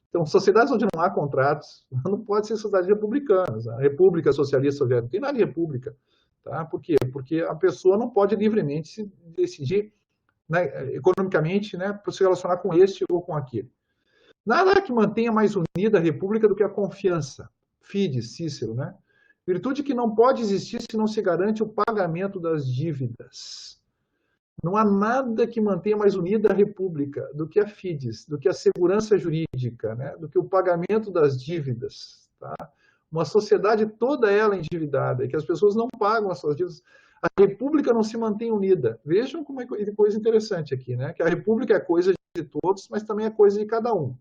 Então, sociedades onde não há contratos, não pode ser sociedades republicanas. A República Socialista Soviética não tem nada de república, tá? Por quê? Porque a pessoa não pode livremente se decidir, né, economicamente, né, para se relacionar com este ou com aquele. Nada que mantenha mais unida a república do que a confiança. Fides, Cícero, né? Virtude que não pode existir se não se garante o pagamento das dívidas. Não há nada que mantenha mais unida a república do que a fides, do que a segurança jurídica, né? Do que o pagamento das dívidas. Tá? Uma sociedade toda ela endividada, e que as pessoas não pagam as suas dívidas, a república não se mantém unida. Vejam como é coisa interessante aqui, né? Que a república é coisa de todos, mas também é coisa de cada um.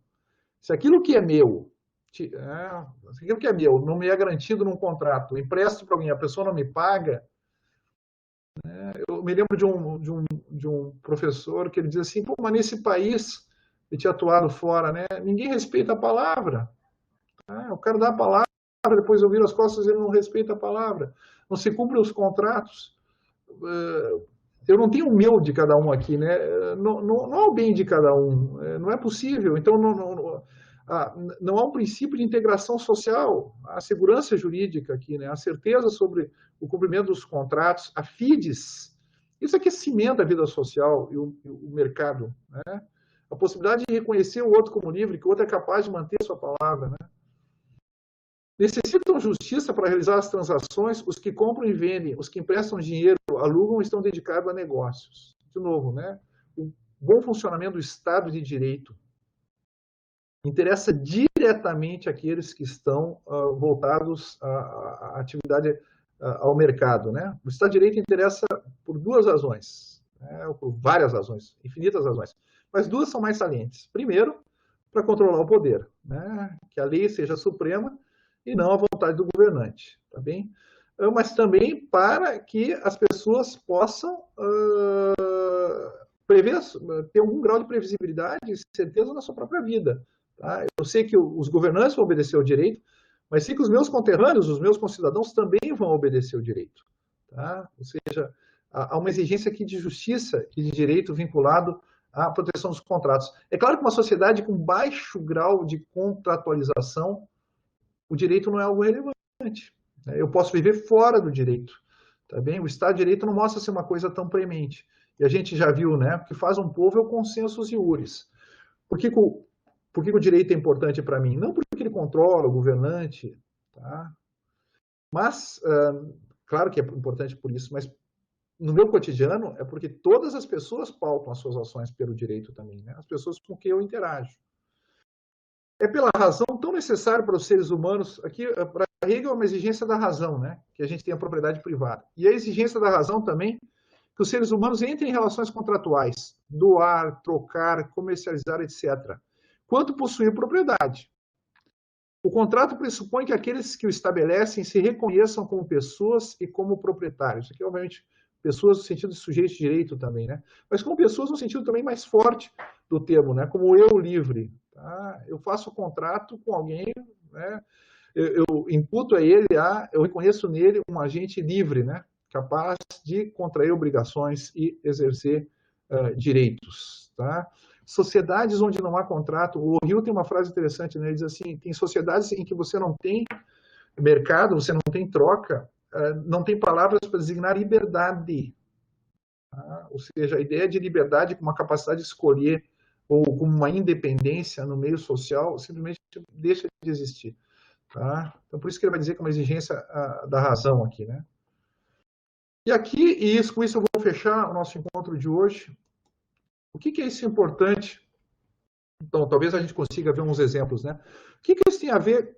Se aquilo que é meu, aquilo que é meu não me é garantido num contrato, eu empresto para alguém, a pessoa não me paga, né? Eu me lembro de um professor que ele diz assim, pô, mas nesse país, ele tinha atuado fora, né? Ninguém respeita a palavra. O cara dá a palavra, depois eu viro as costas e ele não respeita a palavra. Não se cumprem os contratos. Eu não tenho o meu de cada um aqui, né? Não há o bem de cada um. Não é possível. Então, não há um princípio de integração social, a segurança jurídica aqui, né? A certeza sobre o cumprimento dos contratos, a fides. Isso aqui cimenta a vida social e o mercado, né? A possibilidade de reconhecer o outro como livre, que o outro é capaz de manter a sua palavra, né? Necessitam justiça para realizar as transações, os que compram e vendem, os que emprestam dinheiro, alugam, estão dedicados a negócios. De novo, né? O bom funcionamento do Estado de Direito interessa diretamente àqueles que estão voltados à atividade, ao mercado, né? O Estado de Direito interessa por duas razões, né? Ou por várias razões, infinitas razões, mas duas são mais salientes. Primeiro, para controlar o poder, né? Que a lei seja suprema e não a vontade do governante, tá bem? Mas também para que as pessoas possam ter algum grau de previsibilidade e certeza na sua própria vida. Tá? Eu sei que os governantes vão obedecer ao direito, mas sei que os meus conterrâneos, os meus concidadãos também vão obedecer ao direito. Tá? Ou seja, há uma exigência aqui de justiça e de direito vinculado à proteção dos contratos. É claro que uma sociedade com baixo grau de contratualização, o direito não é algo relevante. Eu posso viver fora do direito. Tá bem? O Estado de Direito não mostra ser uma coisa tão premente. E a gente já viu, né? O que faz um povo é o consensus iuris. Por que o direito é importante para mim? Não porque ele controla o governante, tá? Mas, claro que é importante por isso, mas no meu cotidiano é porque todas as pessoas pautam as suas ações pelo direito também, né? As pessoas com quem eu interajo. É pela razão tão necessária para os seres humanos, aqui, para Hegel é uma exigência da razão, né? Que a gente tenha propriedade privada. E a exigência da razão também que os seres humanos entrem em relações contratuais, doar, trocar, comercializar, etc., quanto possuir propriedade. O contrato pressupõe que aqueles que o estabelecem se reconheçam como pessoas e como proprietários. Aqui, obviamente, pessoas no sentido de sujeito de direito também, né? Mas como pessoas no sentido também mais forte do termo, né? Como eu livre. Tá? Eu faço contrato com alguém, né? Eu imputo a ele, eu reconheço nele um agente livre, né? Capaz de contrair obrigações e exercer direitos. Tá? Sociedades onde não há contrato, o Rio tem uma frase interessante, né? Ele diz assim, tem sociedades em que você não tem mercado, você não tem troca, não tem palavras para designar liberdade. Tá? Ou seja, a ideia de liberdade com uma capacidade de escolher ou com uma independência no meio social simplesmente deixa de existir. Tá? Então, por isso que ele vai dizer que é uma exigência da razão aqui, né? E aqui, com isso eu vou fechar o nosso encontro de hoje. O que é isso importante? Então, talvez a gente consiga ver uns exemplos, né? O que isso tem a ver?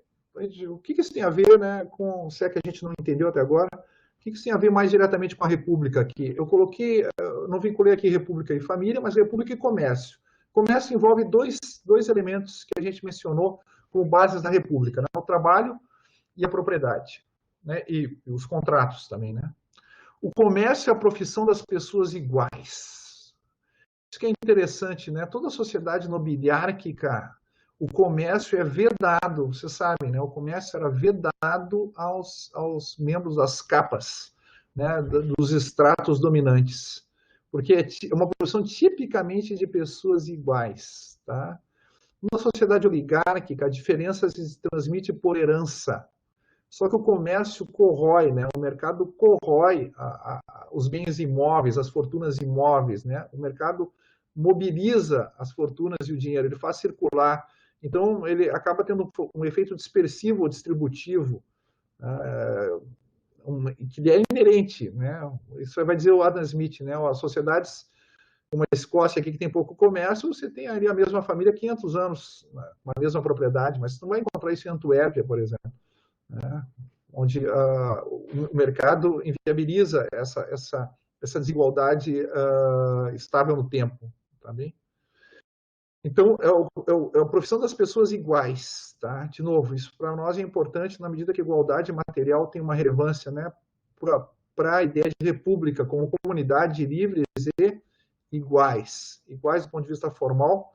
O que isso tem a ver, né? Com, se é que a gente não entendeu até agora, o que isso tem a ver mais diretamente com a República aqui? Eu coloquei, não vinculei aqui República e família, mas República e comércio. Comércio envolve dois elementos que a gente mencionou como bases da República, né? O trabalho e a propriedade, né? E os contratos também, né? O comércio é a profissão das pessoas iguais. Isso que é interessante, né? Toda sociedade nobiliárquica, o comércio é vedado, vocês sabem, né? O comércio era vedado aos membros das capas, né? Dos estratos dominantes, porque é uma profissão tipicamente de pessoas iguais, tá? Numa sociedade oligárquica, a diferença se transmite por herança. Só que o comércio corrói, né? O mercado corrói os bens imóveis, as fortunas imóveis, né? O mercado mobiliza as fortunas e o dinheiro, ele faz circular. Então, ele acaba tendo um efeito dispersivo ou distributivo, que é inerente, né? Isso vai dizer o Adam Smith, né? As sociedades, uma Escócia aqui que tem pouco comércio, você tem ali a mesma família 500 anos, uma mesma propriedade, mas você não vai encontrar isso em Antuérpia, por exemplo, né? Onde o mercado inviabiliza essa desigualdade estável no tempo, tá bem? Então, é a profissão das pessoas iguais, tá? De novo, isso para nós é importante na medida que a igualdade material tem uma relevância, né? Para a ideia de república como comunidade livres e iguais. Iguais do ponto de vista formal,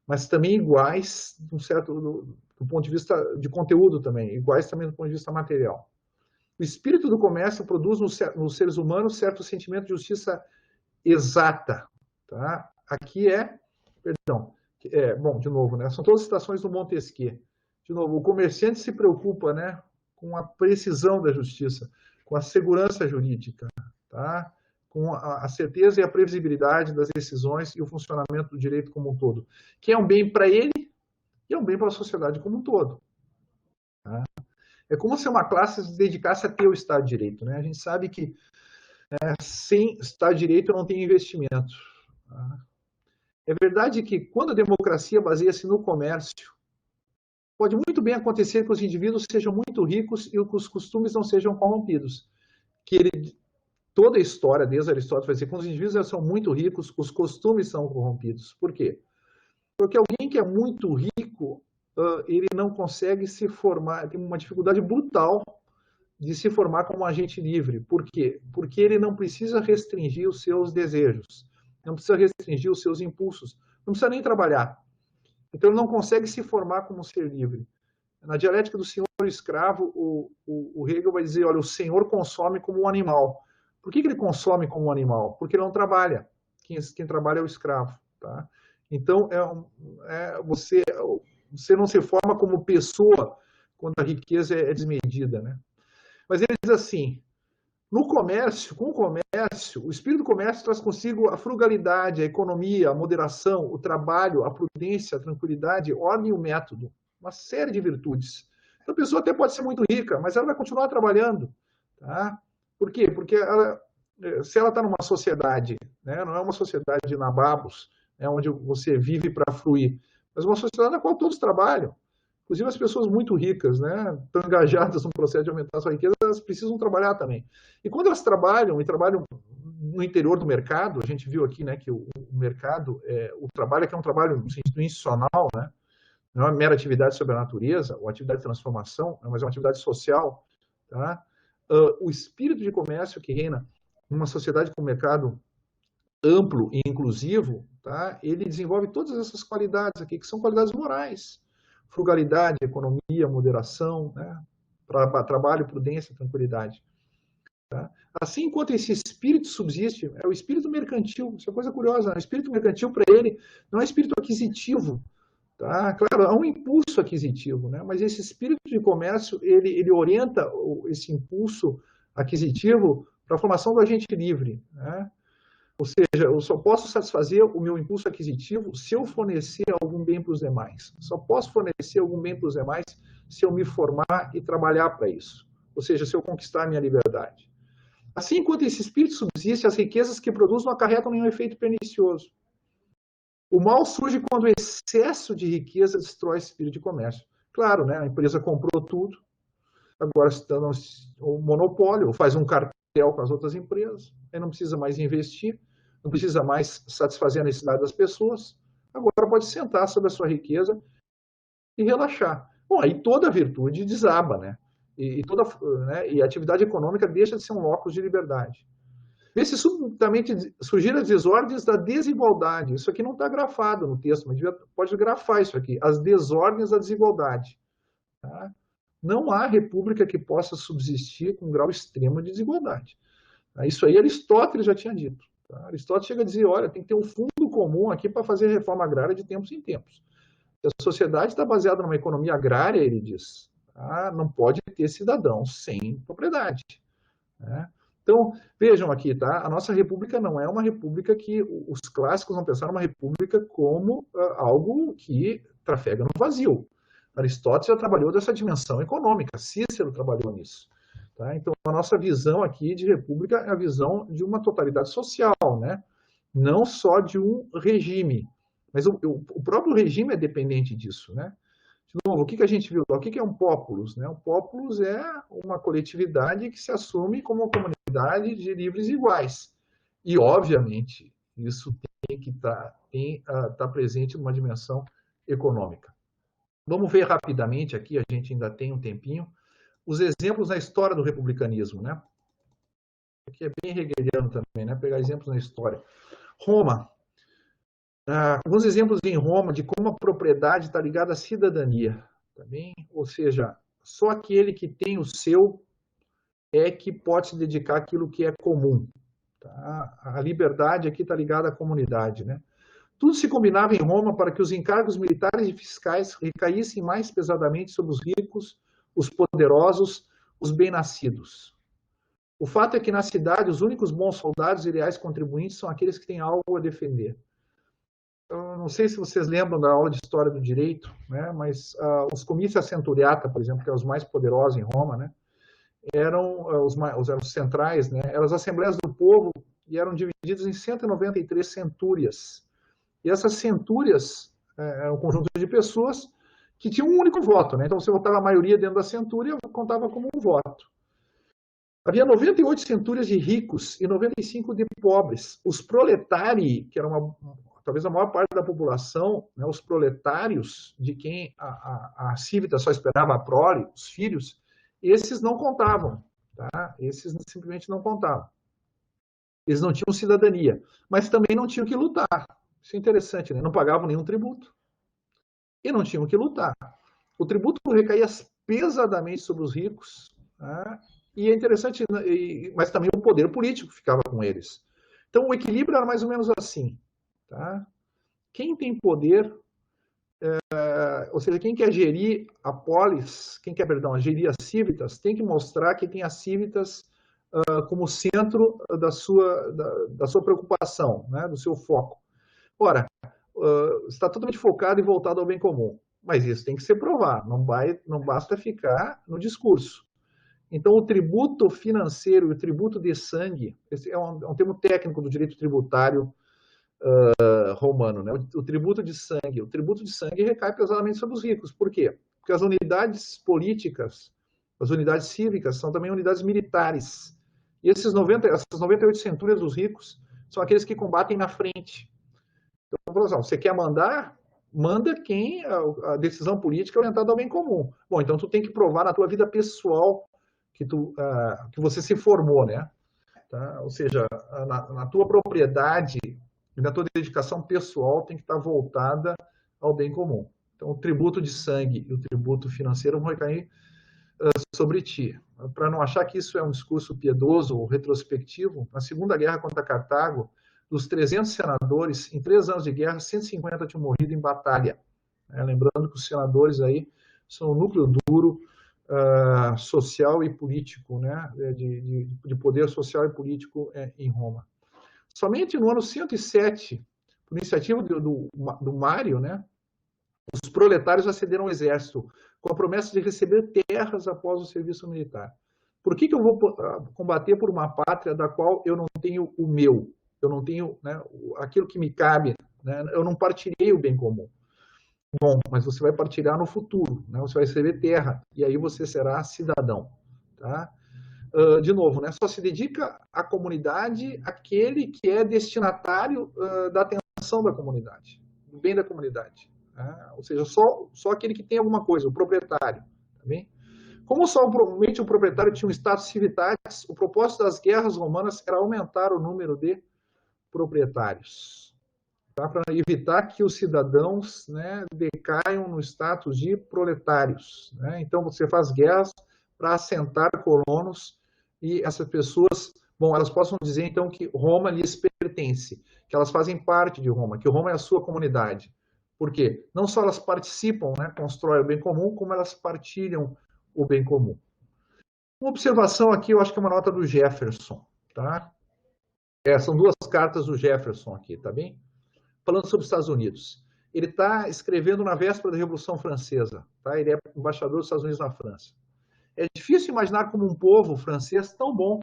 mas também iguais do ponto de vista de conteúdo também, iguais também do ponto de vista material. O espírito do comércio produz nos seres humanos certo sentimento de justiça exata. Tá? Aqui bom, de novo, né? São todas citações do Montesquieu. De novo, o comerciante se preocupa, né, com a precisão da justiça, com a segurança jurídica, tá? Com a certeza e a previsibilidade das decisões e o funcionamento do direito como um todo, que é um bem para ele e é um bem para a sociedade como um todo. Tá? É como se uma classe se dedicasse a ter o Estado de Direito, né? A gente sabe que sem Estado de Direito não tem investimento. Tá? É verdade que quando a democracia baseia-se no comércio, pode muito bem acontecer que os indivíduos sejam muito ricos e que os costumes não sejam corrompidos. Toda a história, desde Aristóteles, vai dizer que quando os indivíduos são muito ricos, os costumes são corrompidos. Por quê? Porque alguém que é muito rico, ele não consegue se formar, tem uma dificuldade brutal de se formar como um agente livre. Por quê? Porque ele não precisa restringir os seus desejos, não precisa restringir os seus impulsos, não precisa nem trabalhar. Então, ele não consegue se formar como um ser livre. Na dialética do senhor e escravo, o Hegel vai dizer, olha, o senhor consome como um animal. Por que ele consome como um animal? Porque ele não trabalha. Quem trabalha é o escravo. Tá? Então, você não se forma como pessoa quando a riqueza é desmedida. Né? Mas ele diz assim, com o comércio, o espírito do comércio traz consigo a frugalidade, a economia, a moderação, o trabalho, a prudência, a tranquilidade, a ordem e o método. Uma série de virtudes. Então, a pessoa até pode ser muito rica, mas ela vai continuar trabalhando. Tá? Por quê? Porque se ela está numa sociedade, né, não é uma sociedade de nababos, onde você vive para fruir, mas uma sociedade na qual todos trabalham. Inclusive as pessoas muito ricas, né, estão engajadas no processo de aumentar a sua riqueza, elas precisam trabalhar também. E quando elas trabalham, e trabalham no interior do mercado, a gente viu aqui, né, que o mercado, o trabalho aqui é um trabalho no sentido institucional, né, não é uma mera atividade sobre a natureza, ou atividade de transformação, mas é uma atividade social, tá? O espírito de comércio que reina numa sociedade com mercado amplo e inclusivo, tá? Ele desenvolve todas essas qualidades aqui, que são qualidades morais. Frugalidade, economia, moderação, né? Trabalho, prudência, tranquilidade. Tá? Assim, enquanto esse espírito subsiste, é o espírito mercantil. Isso é coisa curiosa, né? O espírito mercantil, para ele, não é espírito aquisitivo. Tá? Claro, há um impulso aquisitivo, né? Mas esse espírito de comércio, ele orienta esse impulso aquisitivo para a formação do agente livre, né? Ou seja, eu só posso satisfazer o meu impulso aquisitivo se eu fornecer algum bem para os demais. Só posso fornecer algum bem para os demais se eu me formar e trabalhar para isso. Ou seja, se eu conquistar a minha liberdade. Assim, enquanto esse espírito subsiste, as riquezas que produz não acarretam nenhum efeito pernicioso. O mal surge quando o excesso de riqueza destrói esse espírito de comércio. Claro, né? A empresa comprou tudo, agora está no monopólio, faz um cartel com as outras empresas, aí não precisa mais investir, não precisa mais satisfazer a necessidade das pessoas, agora pode sentar sobre a sua riqueza e relaxar. Bom, aí toda a virtude desaba, né? E a atividade econômica deixa de ser um locus de liberdade. Vê-se subitamente surgir as desordens da desigualdade. Isso aqui não está grafado no texto, mas pode grafar isso aqui. As desordens da desigualdade. Tá? Não há república que possa subsistir com um grau extremo de desigualdade. Isso aí Aristóteles já tinha dito. Tá? Aristóteles chega a dizer, olha, tem que ter um fundo comum aqui para fazer reforma agrária de tempos em tempos. Se a sociedade está baseada numa economia agrária, ele diz, tá? Não pode ter cidadão sem propriedade. Né? Então, vejam aqui, tá? A nossa república não é uma república que os clássicos vão pensar numa república como algo que trafega no vazio. Aristóteles já trabalhou dessa dimensão econômica, Cícero trabalhou nisso. Tá? Então, a nossa visão aqui de república é a visão de uma totalidade social, né? Não só de um regime. Mas o próprio regime é dependente disso, né? De novo, o que a gente viu? O que é um populus? Né? Um populus é uma coletividade que se assume como uma comunidade de livres iguais. E, obviamente, isso tem que estar presente numa dimensão econômica. Vamos ver rapidamente aqui, a gente ainda tem um tempinho, os exemplos na história do republicanismo. Né? Aqui é bem hegeliano também, né? Pegar exemplos na história. Roma. Alguns exemplos em Roma de como a propriedade está ligada à cidadania. Tá bem? Ou seja, só aquele que tem o seu é que pode se dedicar àquilo que é comum. Tá? A liberdade aqui está ligada à comunidade. Né? Tudo se combinava em Roma para que os encargos militares e fiscais recaíssem mais pesadamente sobre os ricos, os poderosos, os bem-nascidos. O fato é que na cidade os únicos bons soldados e reais contribuintes são aqueles que têm algo a defender. Eu não sei se vocês lembram da aula de História do Direito, né, mas os comitia centuriata, por exemplo, que são os mais poderosos em Roma, né, eram os centrais, né, eram as assembleias do povo e eram divididos em 193 centúrias. E essas centúrias eram um conjunto de pessoas que tinham um único voto. Né, então, você votava a maioria dentro da centúria, contava como um voto. Havia 98 centúrias de ricos e 95 de pobres. Os proletárii, que era talvez a maior parte da população, né, os proletários, de quem a cívita só esperava a prole, os filhos, esses não contavam. Tá? Esses simplesmente não contavam. Eles não tinham cidadania, mas também não tinham que lutar. Isso é interessante, né? Não pagavam nenhum tributo. E não tinham que lutar. O tributo recaía pesadamente sobre os ricos, tá? E é interessante, mas também o poder político ficava com eles. Então, o equilíbrio era mais ou menos assim. Tá? Quem tem poder, ou seja, quem quer gerir a polis, gerir as cívitas, tem que mostrar que tem as cívitas como centro da sua preocupação, né? Do seu foco. Ora, está totalmente focado e voltado ao bem comum. Mas isso tem que ser provado, não basta ficar no discurso. Então, o tributo financeiro e o tributo de sangue, esse é um termo técnico do direito tributário romano, né? O tributo de sangue recai pesadamente sobre os ricos. Por quê? Porque as unidades políticas, as unidades cívicas, são também unidades militares. E essas 98 centúrias dos ricos são aqueles que combatem na frente. Então, você quer mandar? Manda quem a decisão política é orientada ao bem comum. Bom, então tu tem que provar na tua vida pessoal que você se formou, né? Tá? Ou seja, na tua propriedade e na tua dedicação pessoal tem que estar voltada ao bem comum. Então, o tributo de sangue e o tributo financeiro vão recair sobre ti. Para não achar que isso é um discurso piedoso ou retrospectivo, na Segunda Guerra contra Cartago, dos 300 senadores, em 3 anos de guerra, 150 tinham morrido em batalha. Lembrando que os senadores aí são o núcleo duro social e político, né? de poder social e político em Roma. Somente no ano 107, por iniciativa do Mário, né? Os proletários acederam ao exército, com a promessa de receber terras após o serviço militar. Por que eu vou combater por uma pátria da qual eu não tenho o meu? Eu não tenho, né, aquilo que me cabe, né? Eu não partilhei o bem comum. Bom, mas você vai partilhar no futuro, né? Você vai receber terra, e aí você será cidadão. Tá? De novo, né? Só se dedica à comunidade aquele que é destinatário da atenção da comunidade, do bem da comunidade. Ou seja, só aquele que tem alguma coisa, o proprietário. Tá bem? Como somente o proprietário tinha um status civitatis, o propósito das guerras romanas era aumentar o número de proprietários, tá? Para evitar que os cidadãos, né, decaiam no status de proletários. Né? Então, você faz guerras para assentar colonos e essas pessoas, bom, elas possam dizer, então, que Roma lhes pertence, que elas fazem parte de Roma, que Roma é a sua comunidade. Por quê? Não só elas participam, né, constroem o bem comum, como elas partilham o bem comum. Uma observação aqui, eu acho que é uma nota do Jefferson, tá? São 2 cartas do Jefferson aqui, tá bem? Falando sobre os Estados Unidos. Ele está escrevendo na véspera da Revolução Francesa, tá? Ele é embaixador dos Estados Unidos na França. É difícil imaginar como um povo francês tão bom,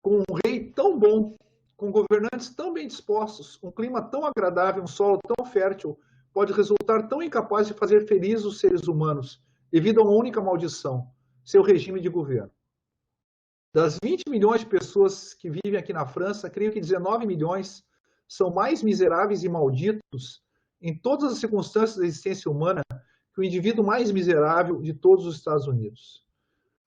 com um rei tão bom, com governantes tão bem dispostos, um clima tão agradável, um solo tão fértil, pode resultar tão incapaz de fazer felizes os seres humanos, devido a uma única maldição, seu regime de governo. Das 20 milhões de pessoas que vivem aqui na França, creio que 19 milhões são mais miseráveis e malditos em todas as circunstâncias da existência humana que o indivíduo mais miserável de todos os Estados Unidos.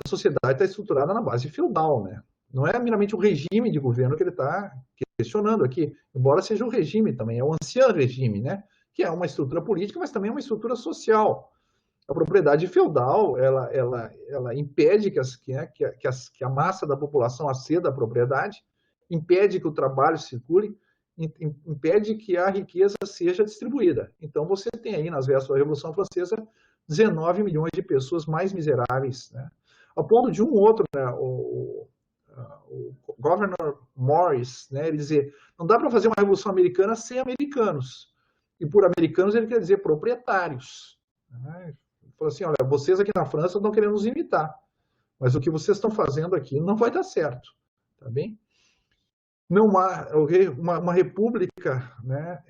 A sociedade está estruturada na base feudal, né? Não é meramente o regime de governo que ele está questionando aqui, embora seja um regime também, é o ancião regime, né? Que é uma estrutura política, mas também é uma estrutura social. A propriedade feudal, ela impede que a massa da população aceda à propriedade, impede que o trabalho circule, impede que a riqueza seja distribuída. Então, você tem aí, nas vésperas da Revolução Francesa, 19 milhões de pessoas mais miseráveis, né? Ao ponto de um outro, né, o Governor Morris, né, ele dizer, não dá para fazer uma Revolução Americana sem americanos. E por americanos ele quer dizer proprietários. Né? Ele falou assim, olha, vocês aqui na França estão querendo nos imitar, mas o que vocês estão fazendo aqui não vai dar certo. Tá bem? Não há uma república, né,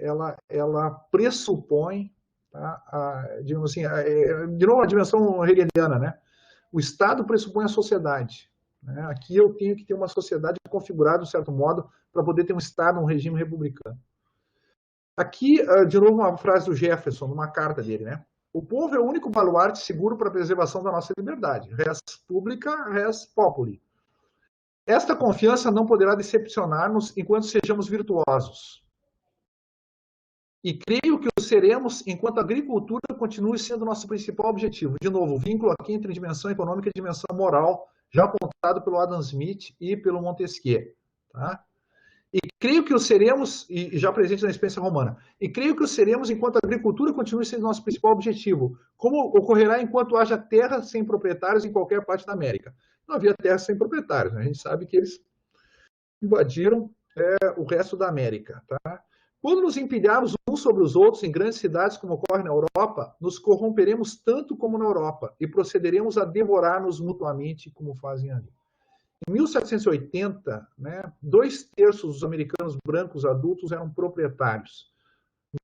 ela pressupõe, tá, digamos assim, de novo a dimensão hegeliana, né? O Estado pressupõe a sociedade. Né? Aqui eu tenho que ter uma sociedade configurada de um certo modo para poder ter um Estado, um regime republicano. Aqui, de novo, uma frase do Jefferson, numa carta dele, né? O povo é o único baluarte seguro para a preservação da nossa liberdade. Res publica, res populi. Esta confiança não poderá decepcionar-nos enquanto sejamos virtuosos. E creio que o seremos enquanto a agricultura continue sendo nosso principal objetivo. De novo, o vínculo aqui entre dimensão econômica e dimensão moral, já apontado pelo Adam Smith e pelo Montesquieu. Tá? E creio que o seremos, e já presente na experiência romana, e creio que o seremos enquanto a agricultura continue sendo nosso principal objetivo, como ocorrerá enquanto haja terra sem proprietários em qualquer parte da América. Não havia terra sem proprietários, né? A gente sabe que eles invadiram o resto da América. Tá? Quando nos empilharmos uns sobre os outros em grandes cidades, como ocorre na Europa, nos corromperemos tanto como na Europa e procederemos a devorar-nos mutuamente, como fazem ali. Em 1780, né, 2/3 dos americanos brancos adultos eram proprietários.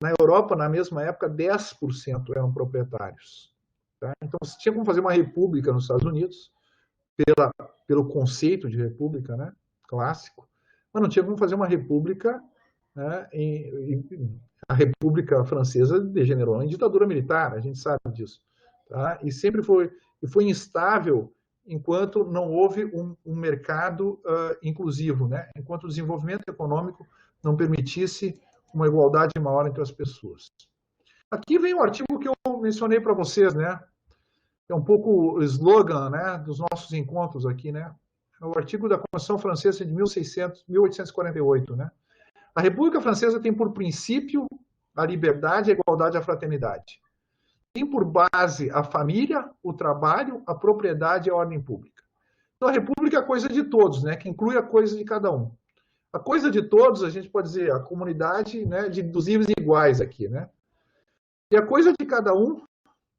Na Europa, na mesma época, 10% eram proprietários. Tá? Então, se tinha como fazer uma república nos Estados Unidos, pelo conceito de república, né, clássico, mas não tinha como fazer uma república, né, a República Francesa degenerou em ditadura militar, a gente sabe disso, tá? E sempre foi instável enquanto não houve um mercado inclusivo, né? Enquanto o desenvolvimento econômico não permitisse uma igualdade maior entre as pessoas. Aqui vem o artigo que eu mencionei para vocês, né? É um pouco o slogan, né, dos nossos encontros aqui, né? É o artigo da Constituição Francesa de 1848, né? A República Francesa tem por princípio a liberdade, a igualdade e a fraternidade. Tem por base a família, o trabalho, a propriedade e a ordem pública. Então, a República é a coisa de todos, né? Que inclui a coisa de cada um. A coisa de todos, a gente pode dizer, a comunidade, né, dos livres e iguais aqui, né? E a coisa de cada um,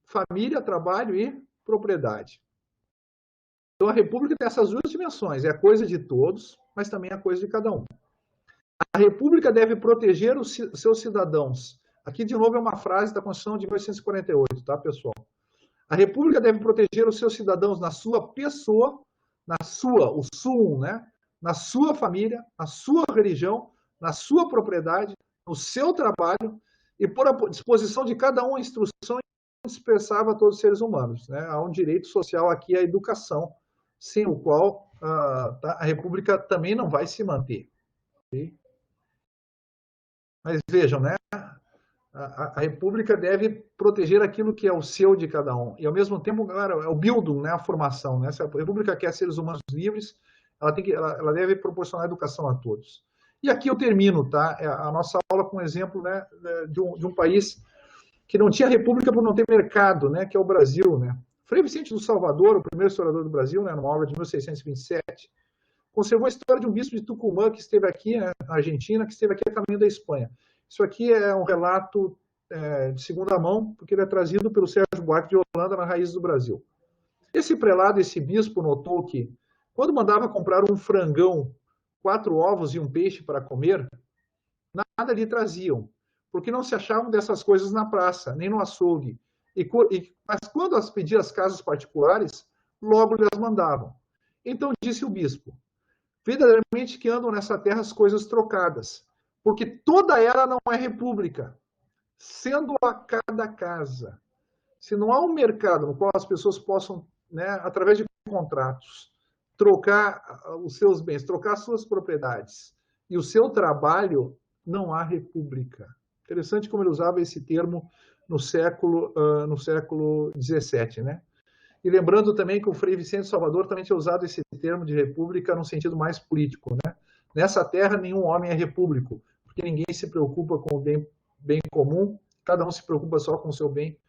família, trabalho e propriedade. Então, a República tem essas duas dimensões. É a coisa de todos, mas também é a coisa de cada um. A República deve proteger os seus cidadãos. Aqui, de novo, é uma frase da Constituição de 1848, tá, pessoal? A República deve proteger os seus cidadãos na sua pessoa, o sum, né? Na sua família, na sua religião, na sua propriedade, no seu trabalho e por a disposição de cada um a instrução indispensável a todos os seres humanos, né? Há um direito social aqui à educação, sem o qual a República também não vai se manter. Okay? Mas vejam, né? A República deve proteger aquilo que é o seu de cada um. E, ao mesmo tempo, claro, é o Bildung, né? A formação. Né? Se a República quer seres humanos livres, ela deve proporcionar educação a todos. E aqui eu termino, tá? A nossa aula com um exemplo, né, de um país que não tinha república por não ter mercado, né? Que é o Brasil, né? Frei Vicente do Salvador, o primeiro historiador do Brasil, né, numa obra de 1627, conservou a história de um bispo de Tucumã que esteve aqui, né, na Argentina, que esteve aqui a caminho da Espanha. Isso aqui é um relato de segunda mão, porque ele é trazido pelo Sérgio Buarque de Holanda na Raiz do Brasil. Esse prelado, esse bispo, notou que, quando mandava comprar um frangão, 4 ovos e um peixe para comer, nada lhe traziam, porque não se achavam dessas coisas na praça, nem no açougue. Mas quando as pedia às casas particulares, logo lhe as mandavam. Então disse o bispo: verdadeiramente que andam nessa terra as coisas trocadas, porque toda ela não é república, sendo a cada casa. Se não há um mercado no qual as pessoas possam, né, através de contratos, trocar os seus bens, trocar suas propriedades e o seu trabalho, não há república. Interessante como ele usava esse termo no século XVII, né? E lembrando também que o Frei Vicente Salvador também tinha usado esse termo de república no sentido mais político, né? Nessa terra, nenhum homem é repúblico, porque ninguém se preocupa com o bem comum, cada um se preocupa só com o seu bem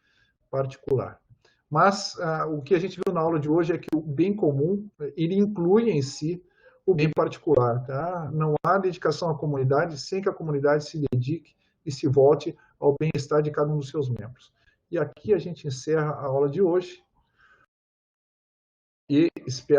particular. Mas o que a gente viu na aula de hoje é que o bem comum, ele inclui em si o bem particular, tá? Não há dedicação à comunidade sem que a comunidade se dedique e se volte ao bem-estar de cada um dos seus membros. E aqui a gente encerra a aula de hoje e espero